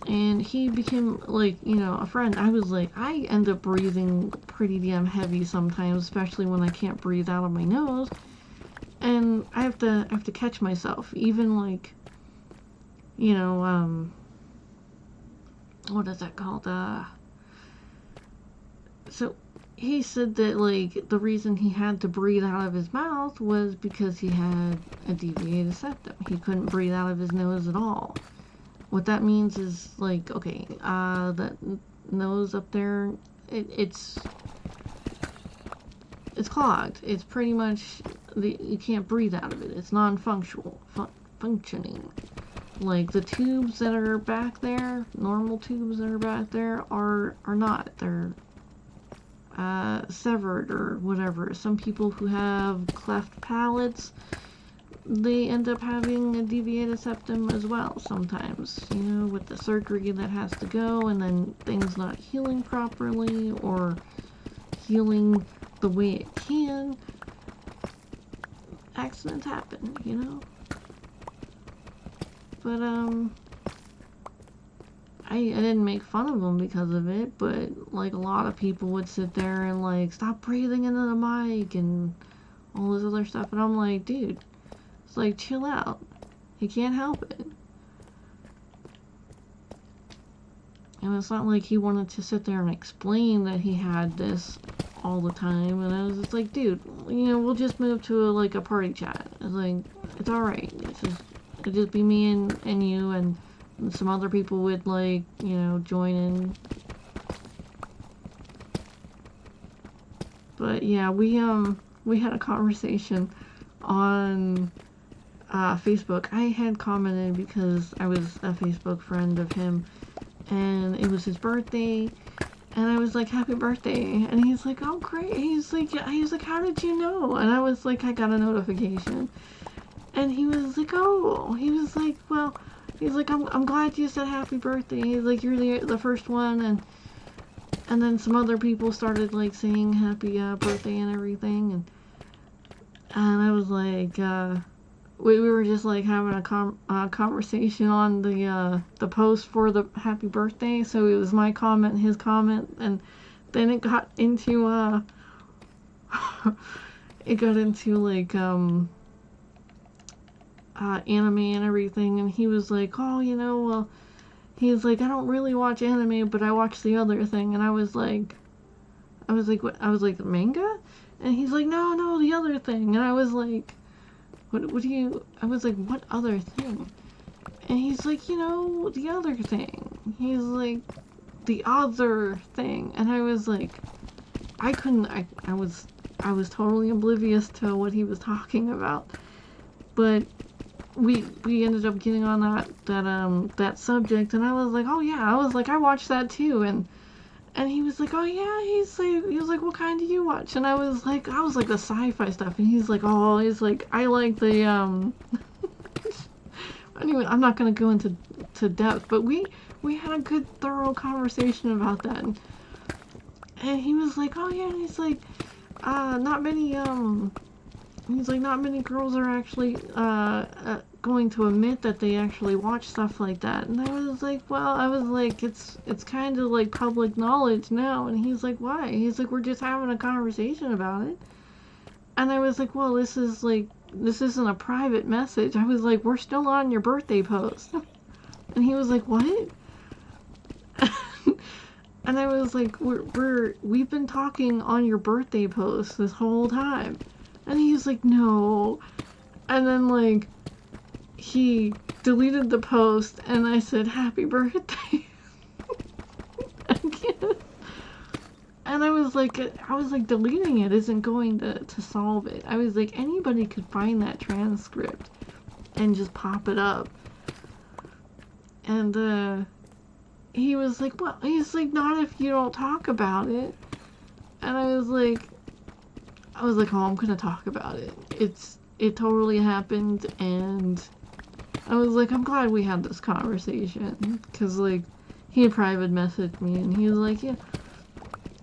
And he became, like, you know, a friend. I was like, I end up breathing pretty damn heavy sometimes, especially when I can't breathe out of my nose. And I have to catch myself. Even, like, you know, what is that called? So he said that, like, the reason he had to breathe out of his mouth was because he had a deviated septum. He couldn't breathe out of his nose at all. What that means is, like, okay, that nose up there, it's clogged. It's pretty much, you can't breathe out of it. It's non-functional, functioning. Like, the tubes that are back there, normal tubes that are back there, are not. They're severed or whatever. Some people who have cleft palates, they end up having a deviated septum as well sometimes, you know, with the surgery that has to go and then things not healing properly or healing the way it can. Accidents happen, you know. But, I didn't make fun of them because of it, but, like, a lot of people would sit there and, like, stop breathing into the mic and all this other stuff, and I'm like, dude, it's like, chill out. He can't help it. And it's not like he wanted to sit there and explain that he had this all the time, and I was just like, dude, you know, we'll just move to, like, a party chat. It's like, it's alright. It'd just be me and you, and some other people would, like, you know, join in. But yeah, we had a conversation on Facebook. I had commented because I was a Facebook friend of him, and it was his birthday, and I was like, happy birthday, and he's like, oh great, he's like, how did you know? And I was like, I got a notification. And he was like, oh, he was like, well, he's like, I'm glad you said happy birthday. He's like, you're the first one, and then some other people started like saying happy birthday and everything, and I was like, we were just like having a conversation on the post for the happy birthday. So it was my comment, his comment, and then it got into it got into like anime and everything, and he was like, oh, well, he's like, I don't really watch anime, but I watch the other thing, and I was like, what? I was like, manga? And he's like, no, the other thing, and I was like, what do you, I was like, what other thing? And he's like, the other thing. He's like, the other thing, and I was like, I was totally oblivious to what he was talking about, but we ended up getting on that subject, and I was like, oh yeah, I was like, I watched that too, and he was like, oh yeah, he was like, what kind do you watch? And I was like the sci-fi stuff, and he's like, I like the anyway, I'm not gonna go into depth, but we had a good thorough conversation about that, and he was like, oh yeah, he's like, not many not many girls are actually going to admit that they actually watch stuff like that. And I was like, well, it's kind of like public knowledge now. And he's like, why? He's like, we're just having a conversation about it. And I was like, well, this isn't a private message. I was like, we're still on your birthday post. And he was like, what? And I was like, we've been talking on your birthday post this whole time. And he was like, no. And then, like, he deleted the post, and I said, happy birthday. Again. And I was like, deleting it isn't going to solve it. I was like, anybody could find that transcript and just pop it up. And, he was like, well, he's like, not if you don't talk about it. And I was like, oh, I'm gonna talk about it. It totally happened, and I was like, I'm glad we had this conversation, because, like, he had private messaged me, and he was like, yeah,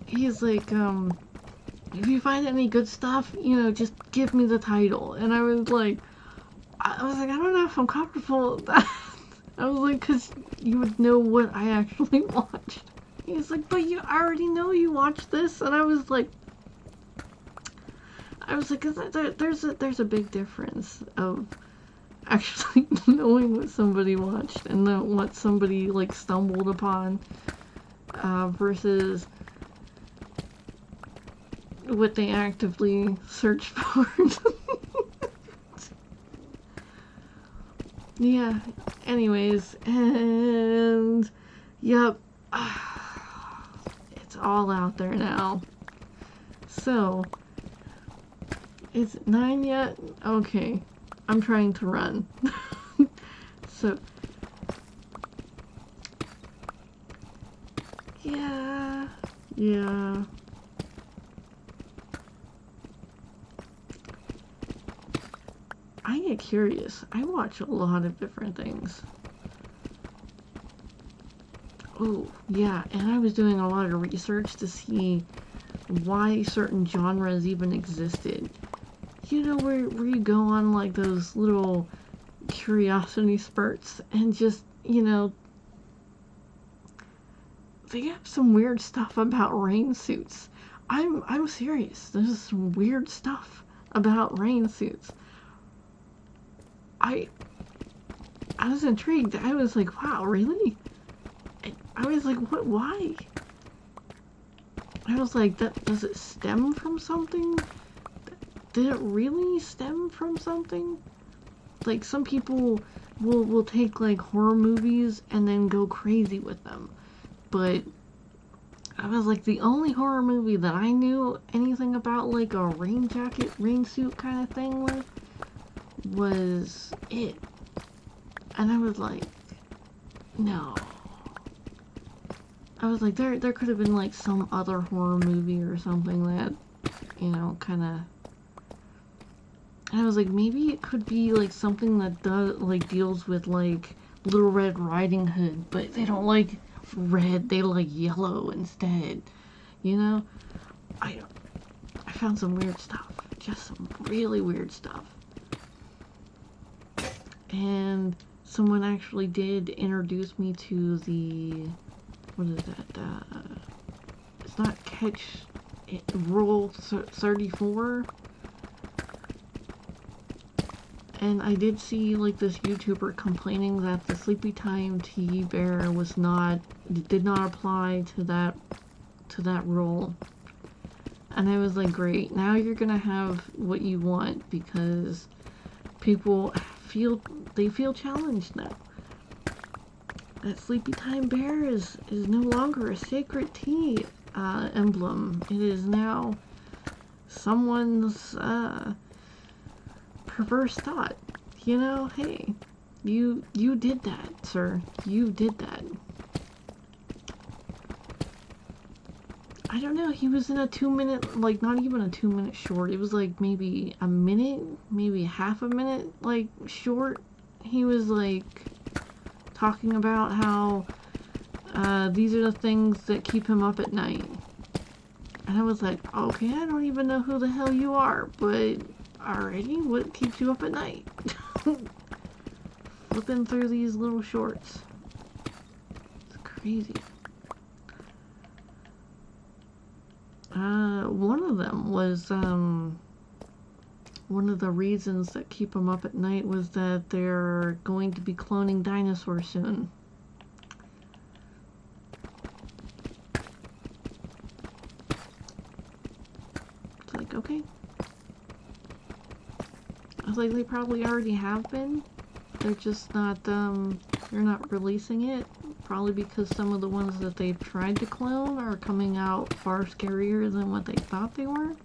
he's like, if you find any good stuff, just give me the title. And I was like, I don't know if I'm comfortable with that. I was like, because you would know what I actually watched. He's like, but you already know you watched this. And I was like, there's a big difference of actually knowing what somebody watched and what somebody, like, stumbled upon, versus what they actively searched for. Yeah, anyways, and yep, it's all out there now. So, is it 9 yet? Okay, I'm trying to run. So, yeah. I get curious. I watch a lot of different things. Oh, yeah, and I was doing a lot of research to see why certain genres even existed. Where you go on, like, those little curiosity spurts and just, they have some weird stuff about rain suits. I'm serious. There's some weird stuff about rain suits. I was intrigued. I was like, wow, really? I was like, what, why? I was like, does it stem from something? Did it really stem from something? Like, some people will take, like, horror movies and then go crazy with them. But I was like, the only horror movie that I knew anything about, like, a rain jacket, rain suit kind of thing with, was it. And I was like, no. I was like, there could have been, like, some other horror movie or something that, kind of, And I was like, maybe it could be like something that does like deals with like Little Red Riding Hood, but they don't like red, they like yellow instead. You know? I found some weird stuff. Just some really weird stuff. And someone actually did introduce me to the, what is that? It's not Catch Rule 34. And I did see like this YouTuber complaining that the Sleepy Time Tea Bear was not, did not apply to that rule. And I was like, great, now you're gonna have what you want because people feel challenged now. That Sleepy Time Bear is no longer a sacred tea emblem. It is now someone's perverse thought. You know, hey, you did that, sir. You did that. I don't know, he was in a 2-minute, like not even a 2-minute short. It was like maybe a minute, maybe half a minute, like short. He was like talking about how these are the things that keep him up at night. And I was like, okay, I don't even know who the hell you are, but alrighty, what keeps you up at night? Flipping through these little shorts. It's crazy. One of them was, one of the reasons that keep them up at night was that they're going to be cloning dinosaurs soon. It's like, okay. I was like, they probably already have been. They're just not, they're not releasing it. Probably because some of the ones that they've tried to clone are coming out far scarier than what they thought they were.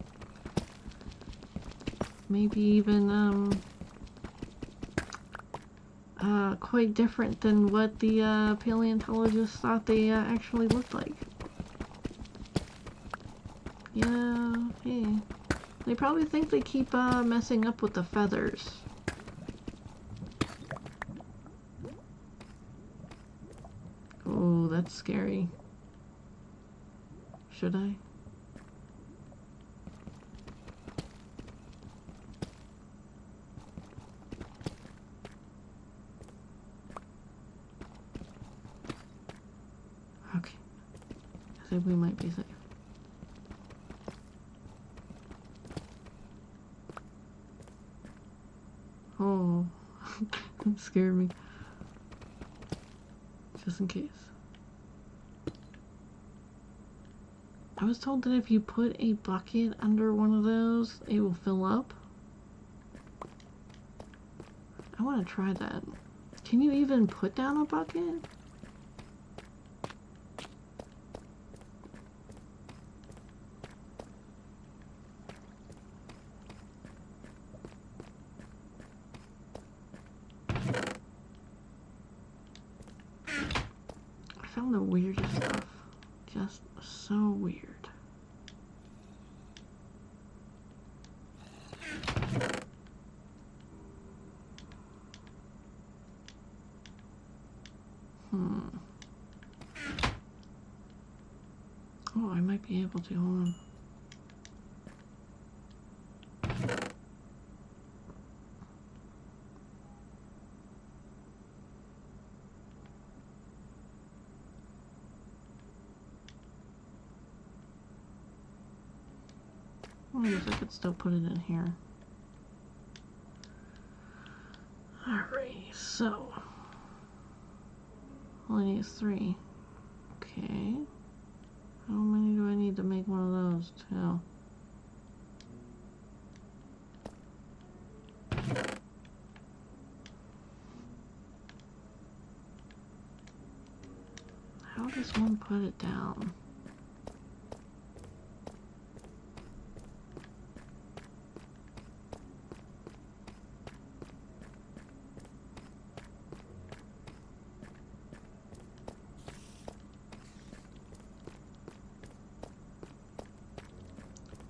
Maybe even, quite different than what the, paleontologists thought they, actually looked like. Yeah, hey. They probably think they keep, messing up with the feathers. Oh, that's scary. Should I? Okay. I think we might be safe. Oh, that scared me. Just in case. I was told that if you put a bucket under one of those, it will fill up. I want to try that. Can you even put down a bucket? I found the weirdest stuff. Just so weird. Oh, I might be able to. Hold on. I guess I could still put it in here. Alright, so. Only needs 3. Okay. How many do I need to make one of those, too? How does one put it down?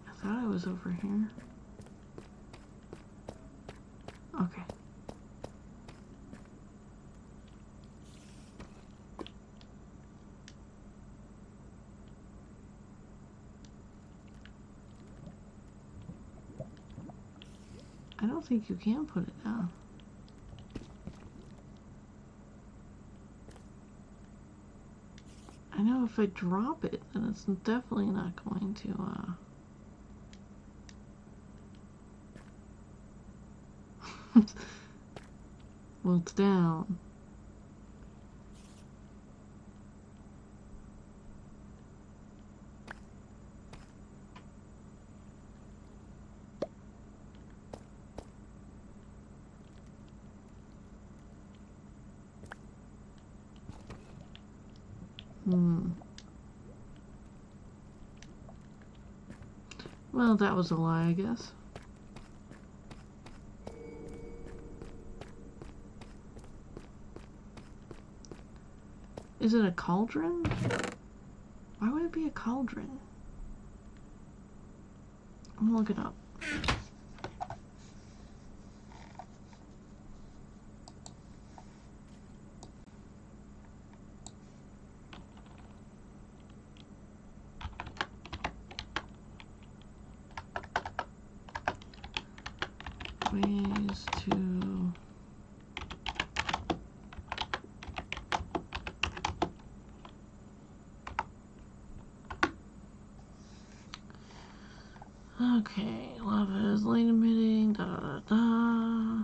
I thought I was over here. don't think you can put it down. I know if I drop it, then it's definitely not going to, well, it's down. Well, that was a lie, I guess. Is it a cauldron? Why would it be a cauldron? I'm gonna look it up. Ways to okay, lava is light emitting, da da da da.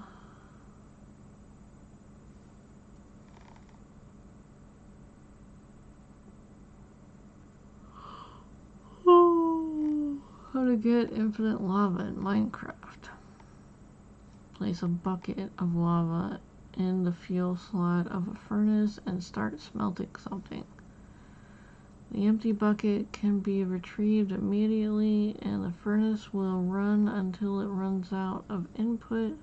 Oh, how to get infinite lava in Minecraft. Place a bucket of lava in the fuel slot of a furnace and start smelting something. The empty bucket can be retrieved immediately and the furnace will run until it runs out of input.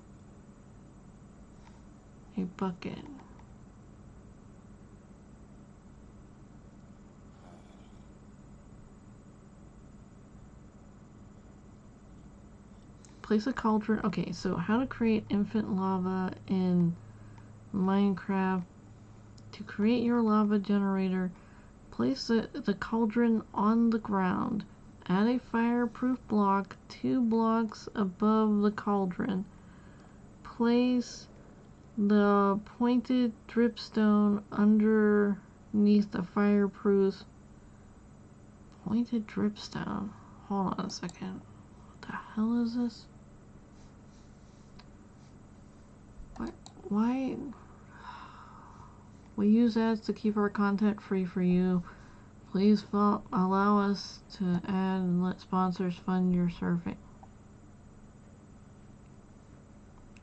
A bucket. Place a cauldron. Okay, so how to create infinite lava in Minecraft. To create your lava generator, place the cauldron on the ground. Add a fireproof block 2 blocks above the cauldron. Place the pointed dripstone underneath the fireproof. Pointed dripstone? Hold on a second. What the hell is this? Why? We use ads to keep our content free for you. Please allow us to add and let sponsors fund your surfing.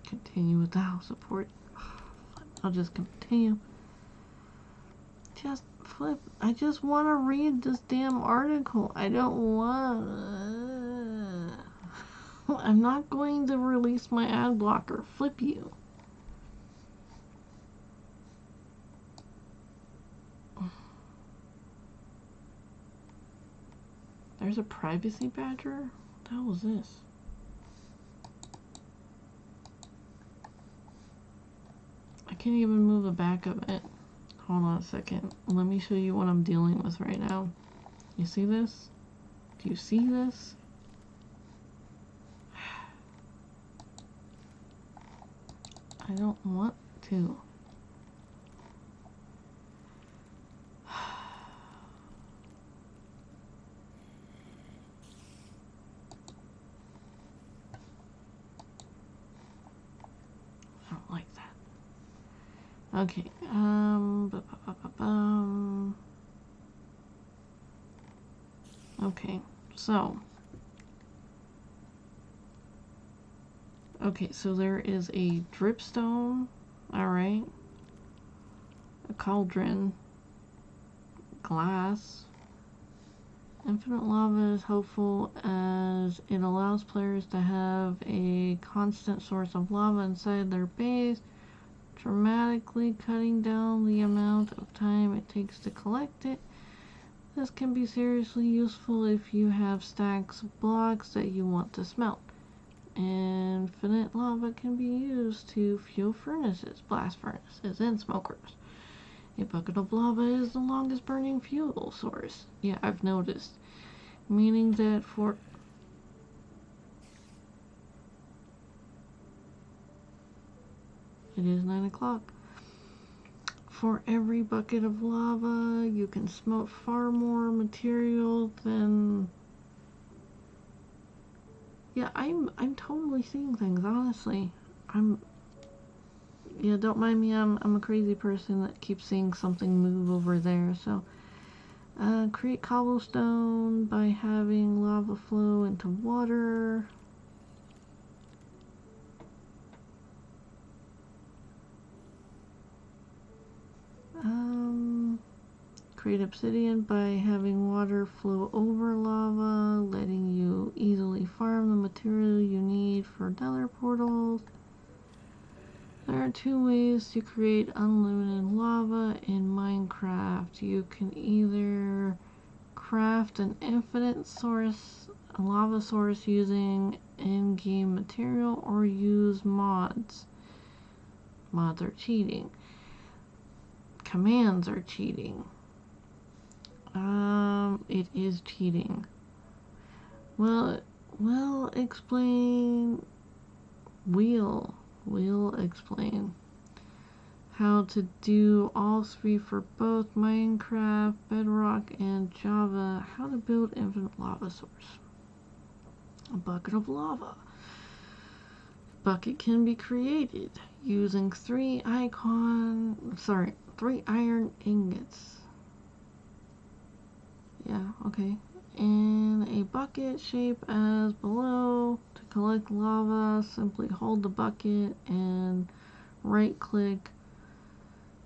Continue without support. I'll just continue. Just flip. I just want to read this damn article. I don't want. I'm not going to release my ad blocker. Flip you. There's a privacy badger? What the hell was this? I can't even move the back of it. Hold on a second. Let me show you what I'm dealing with right now. You see this? Do you see this? I don't want to. Okay, okay, so there is a dripstone, alright, a cauldron, glass. Infinite lava is helpful as it allows players to have a constant source of lava inside their base, dramatically cutting down the amount of time it takes to collect it. This can be seriously useful if you have stacks of blocks that you want to smelt. Infinite lava can be used to fuel furnaces, blast furnaces, and smokers. A bucket of lava is the longest burning fuel source. Yeah, I've noticed. Meaning that for it is 9 o'clock. For every bucket of lava, you can smoke far more material than... Yeah, I'm totally seeing things, honestly. Yeah, don't mind me, I'm a crazy person that keeps seeing something move over there, so... create cobblestone by having lava flow into water. Create obsidian by having water flow over lava, letting you easily farm the material you need for nether portals. There are 2 ways to create unlimited lava in Minecraft. You can either craft an infinite source, a lava source using in-game material, or use mods. Mods are cheating. Commands are cheating. It is cheating. Well, we'll explain. We'll explain how to do all 3 for both Minecraft, Bedrock, and Java. How to build infinite lava source. A bucket of lava. Bucket can be created using 3 iron ingots. Yeah, okay. In a bucket shape as below. To collect lava, simply hold the bucket and right click.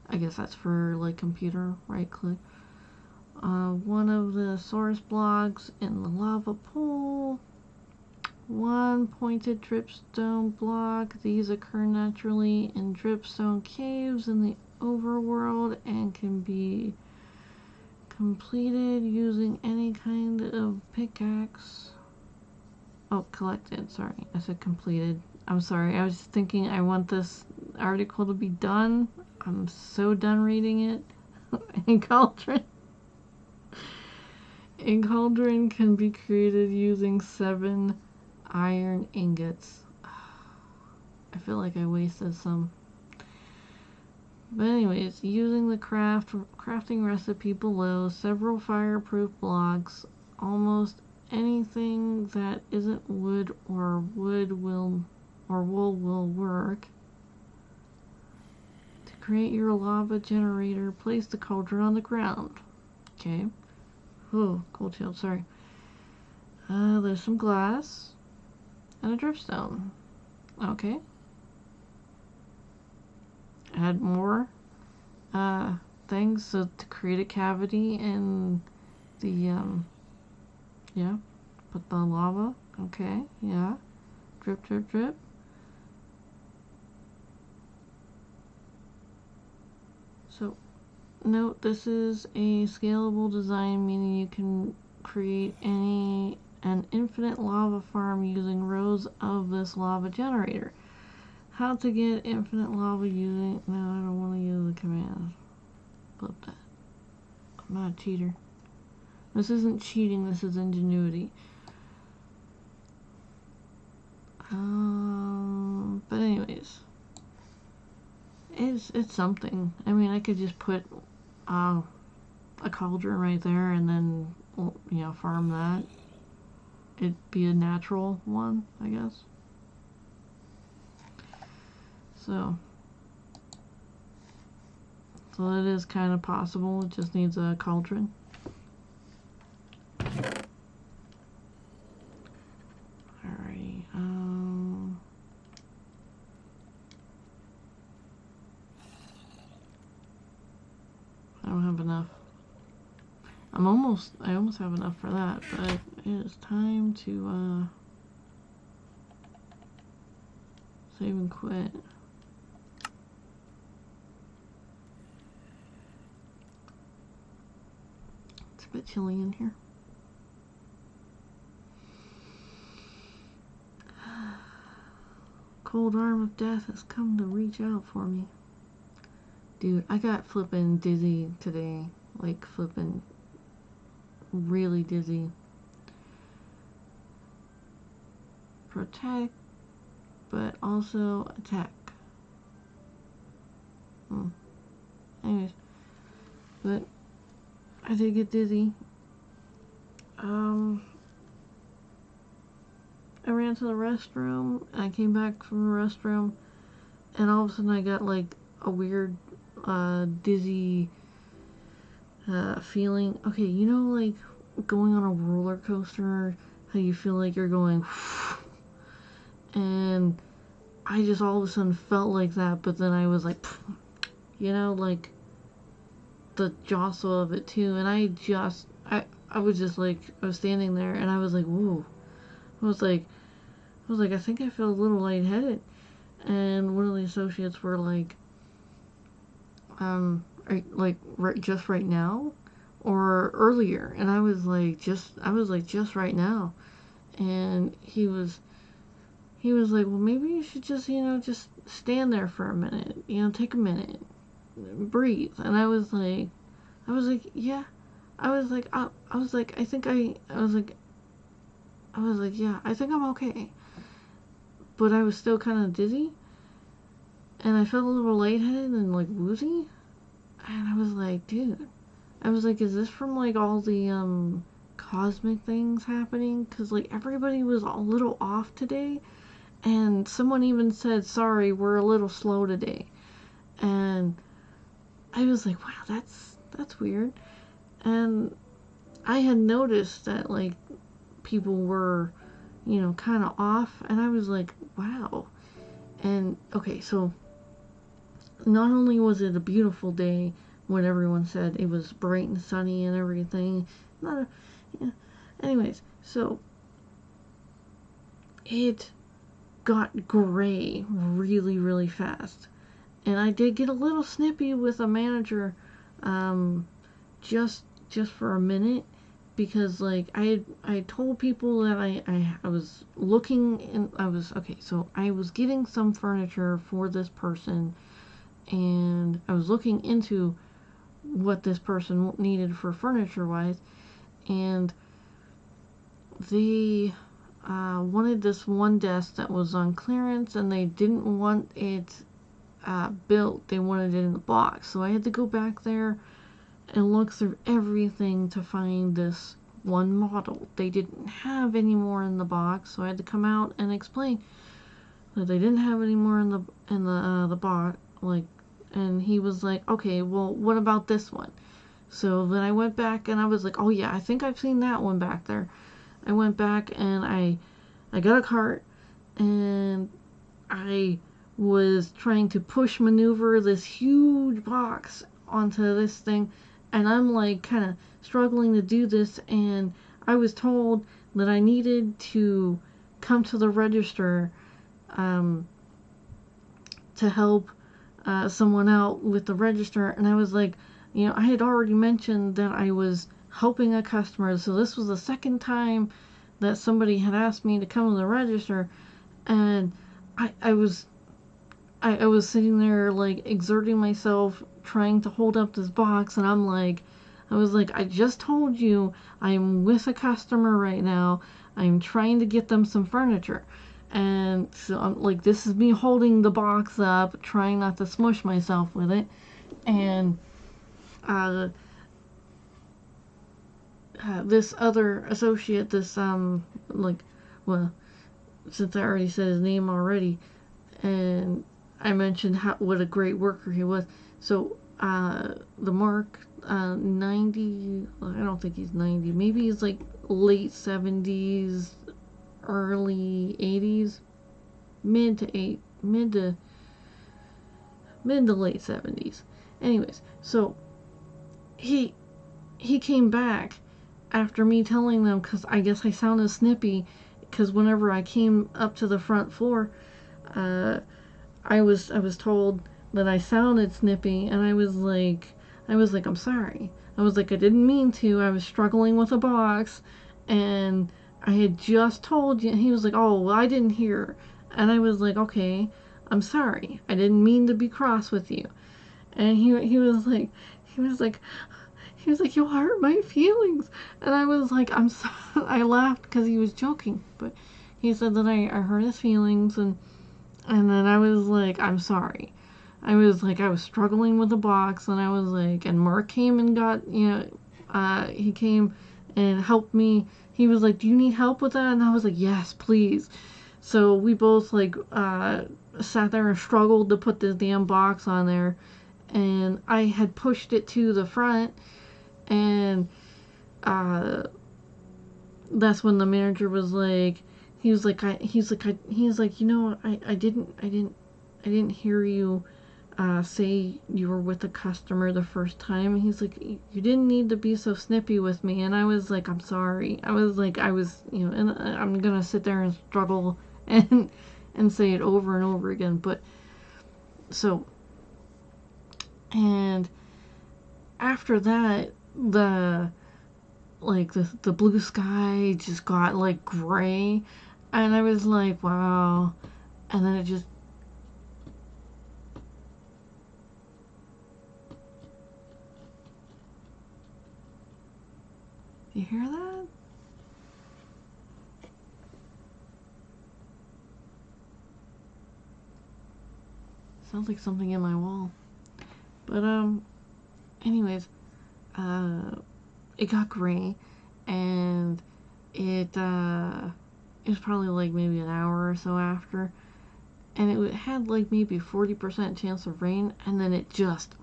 I guess that's for like computer, right click. One of the source blocks in the lava pool. 1 pointed dripstone block. These occur naturally in dripstone caves in the overworld and can be completed using any kind of pickaxe. Oh, collected, sorry. I said completed. I'm sorry, I was thinking I want this article to be done. I'm so done reading it. In Cauldron. In Cauldron can be created using 7 iron ingots. I feel like I wasted some. But anyways, using the crafting recipe below, several fireproof blocks, almost anything that isn't wood or wool will work. To create your lava generator, place the cauldron on the ground. Okay. Oh, cold shield, sorry. There's some glass and a dripstone. Okay. Add more things, so to create a cavity in the yeah, put the lava. Okay, yeah. Drip, drip, drip. So note, this is a scalable design, meaning you can create an infinite lava farm using rows of this lava generator. How to get infinite lava using... No, I don't want to use the command. Flip that. I'm not a cheater. This isn't cheating, this is ingenuity. But anyways. It's something. I mean, I could just put a cauldron right there and then, you know, farm that. It'd be a natural one, I guess. So it is kind of possible. It just needs a cauldron. Alrighty. I don't have enough. I almost have enough for that, but it is time to save and quit. It's a bit chilly in here. Cold arm of death has come to reach out for me. Dude, I got flippin' dizzy today. Like flippin' really dizzy. Protect, but also attack. Anyways, but I did get dizzy. I ran to the restroom, and I came back from the restroom, and all of a sudden I got like a weird, dizzy, feeling. Okay, you know, like going on a roller coaster, how you feel like you're going, and I just all of a sudden felt like that, but then I was like, you know, like the jostle of it too, and I was just like, I was standing there, and I was like, whoa. I was like, I think I feel a little lightheaded. And one of the associates were like, just right now? Or earlier? And I was like, just right now. And he was like, well, maybe you should just, just stand there for a minute. Take a minute. Breathe. And I was like, yeah. I was like, yeah, I think I'm okay. But I was still kind of dizzy. And I felt a little lightheaded and like woozy. And I was like, dude. I was like, is this from like all the cosmic things happening? Because like everybody was a little off today. And someone even said, sorry, we're a little slow today. And I was like, wow, that's weird. And I had noticed that like people were, kind of off, and I was like, wow. And okay, so not only was it a beautiful day, what everyone said, it was bright and sunny and everything. Anyways, so it got gray really, really fast. And I did get a little snippy with a manager, just for a minute, because like I told people that I was looking, and I was getting some furniture for this person, and I was looking into what this person needed for furniture wise, and they wanted this one desk that was on clearance, and they didn't want it built. They wanted it in the box. So I had to go back there and look through everything to find this one model. They didn't have any more in the box, so I had to come out and explain that they didn't have any more in the box. And he was like, okay, well, what about this one? So then I went back and I was like, oh yeah, I think I've seen that one back there. I went back and I got a cart, and I was trying to push maneuver this huge box onto this thing, and I'm like kind of struggling to do this, and I was told that I needed to come to the register to help someone out with the register, and I was like, I had already mentioned that I was helping a customer, so this was the second time that somebody had asked me to come to the register, and I was sitting there like exerting myself trying to hold up this box, and I was like, I just told you I'm with a customer right now. I'm trying to get them some furniture. And so I'm like, this is me holding the box up, trying not to smush myself with it. And this other associate, this well, since I already said his name already, and I mentioned what a great worker he was. So the Mark 90, I don't think he's 90, maybe he's like late 70s, early 80s, mid to late 70s. Anyways, so he came back after me telling them, because I guess I sounded snippy, because whenever I came up to the front floor, I was told that I sounded snippy, and I was like, I'm sorry. I was like, I didn't mean to. I was struggling with a box, and I had just told you. And he was like, oh, well, I didn't hear. And I was like, okay, I'm sorry. I didn't mean to be cross with you. And he was like, you'll hurt my feelings. And I was like, I'm sorry. I laughed because he was joking, but he said that I hurt his feelings, and then I was like, I'm sorry. I was struggling with the box, and I was like, and Mark came and got, he came and helped me. He was like, do you need help with that? And I was like, yes, please. So we both sat there and struggled to put this damn box on there, and I had pushed it to the front, and that's when the manager was like, he's like, I didn't hear you say you were with a customer the first time. And he's like, you didn't need to be so snippy with me. And I was like, I'm sorry. I was like, and I'm gonna sit there and struggle and say it over and over again. But so, and after that, the blue sky just got like gray, and I was like, wow. And then it just, you hear that? Sounds like something in my wall. But anyways, it got gray, and it was probably like maybe an hour or so after, and it had like maybe 40% chance of rain, and then it just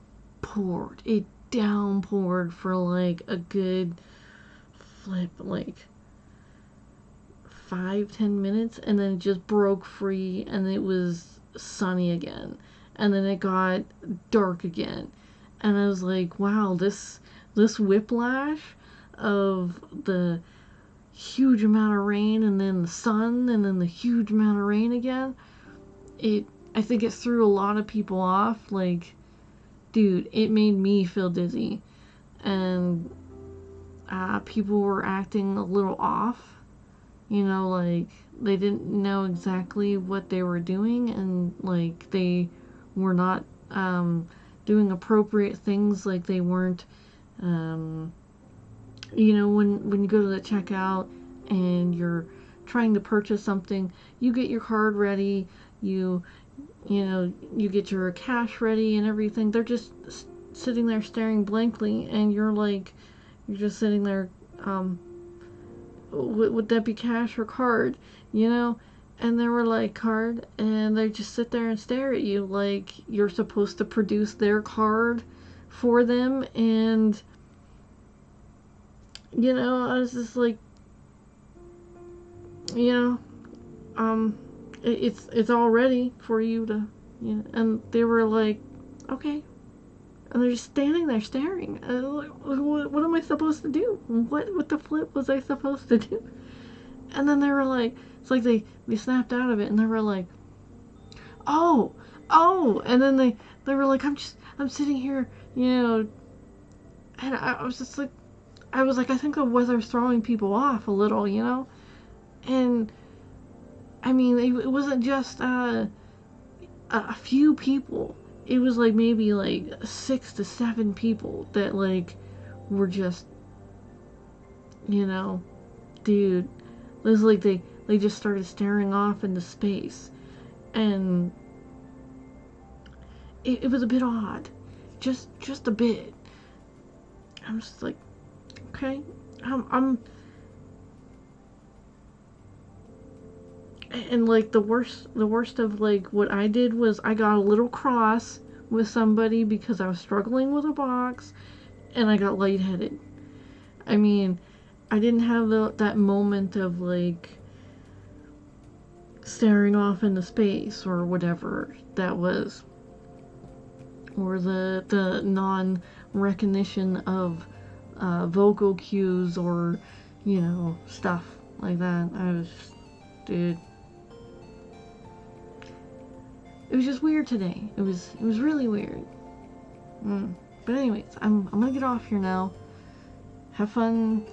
poured. It downpoured for like a good flip, like 5-10 minutes, and then it just broke free, and it was sunny again, and then it got dark again, and I was like, wow, this whiplash of the huge amount of rain, and then the sun, and then the huge amount of rain again, I think it threw a lot of people off. Like, dude, it made me feel dizzy, and people were acting a little off, like they didn't know exactly what they were doing, and like they were not doing appropriate things. Like they weren't when you go to the checkout and you're trying to purchase something, you get your card ready, you get your cash ready and everything. They're just sitting there staring blankly, and you're just sitting there, would that be cash or card, and they were like, card, and they just sit there and stare at you like you're supposed to produce their card for them. And I was just like, it's all ready for you to, and they were like, okay, and they're just standing there staring. What am I supposed to do? What the flip was I supposed to do? And then they were like, it's like they snapped out of it, and they were like, oh, and then they were like, I'm sitting here, and I was just like, I think the weather's throwing people off a little, and I mean, it wasn't just a few people. It was like maybe like 6 to 7 people that like were just, dude, it was like they just started staring off into space, and it was a bit odd, just a bit. I'm just like, okay, I'm and like the worst of like what I did was I got a little cross with somebody because I was struggling with a box, and I got lightheaded. I mean, I didn't have that moment of like staring off into space or whatever that was, or the non-recognition of vocal cues, or stuff like that. I was just, dude, it was just weird today. It was really weird. But anyways, I'm gonna get off here now. Have fun,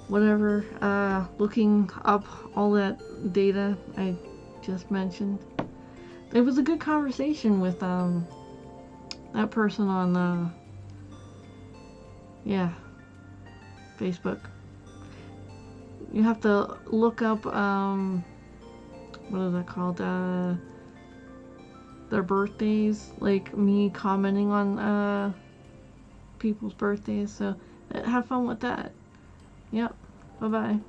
whatever, looking up all that data I just mentioned. It was a good conversation with that person on Facebook. You have to look up what is that called? their birthdays, like me commenting on people's birthdays. So have fun with that. Yep. Bye bye.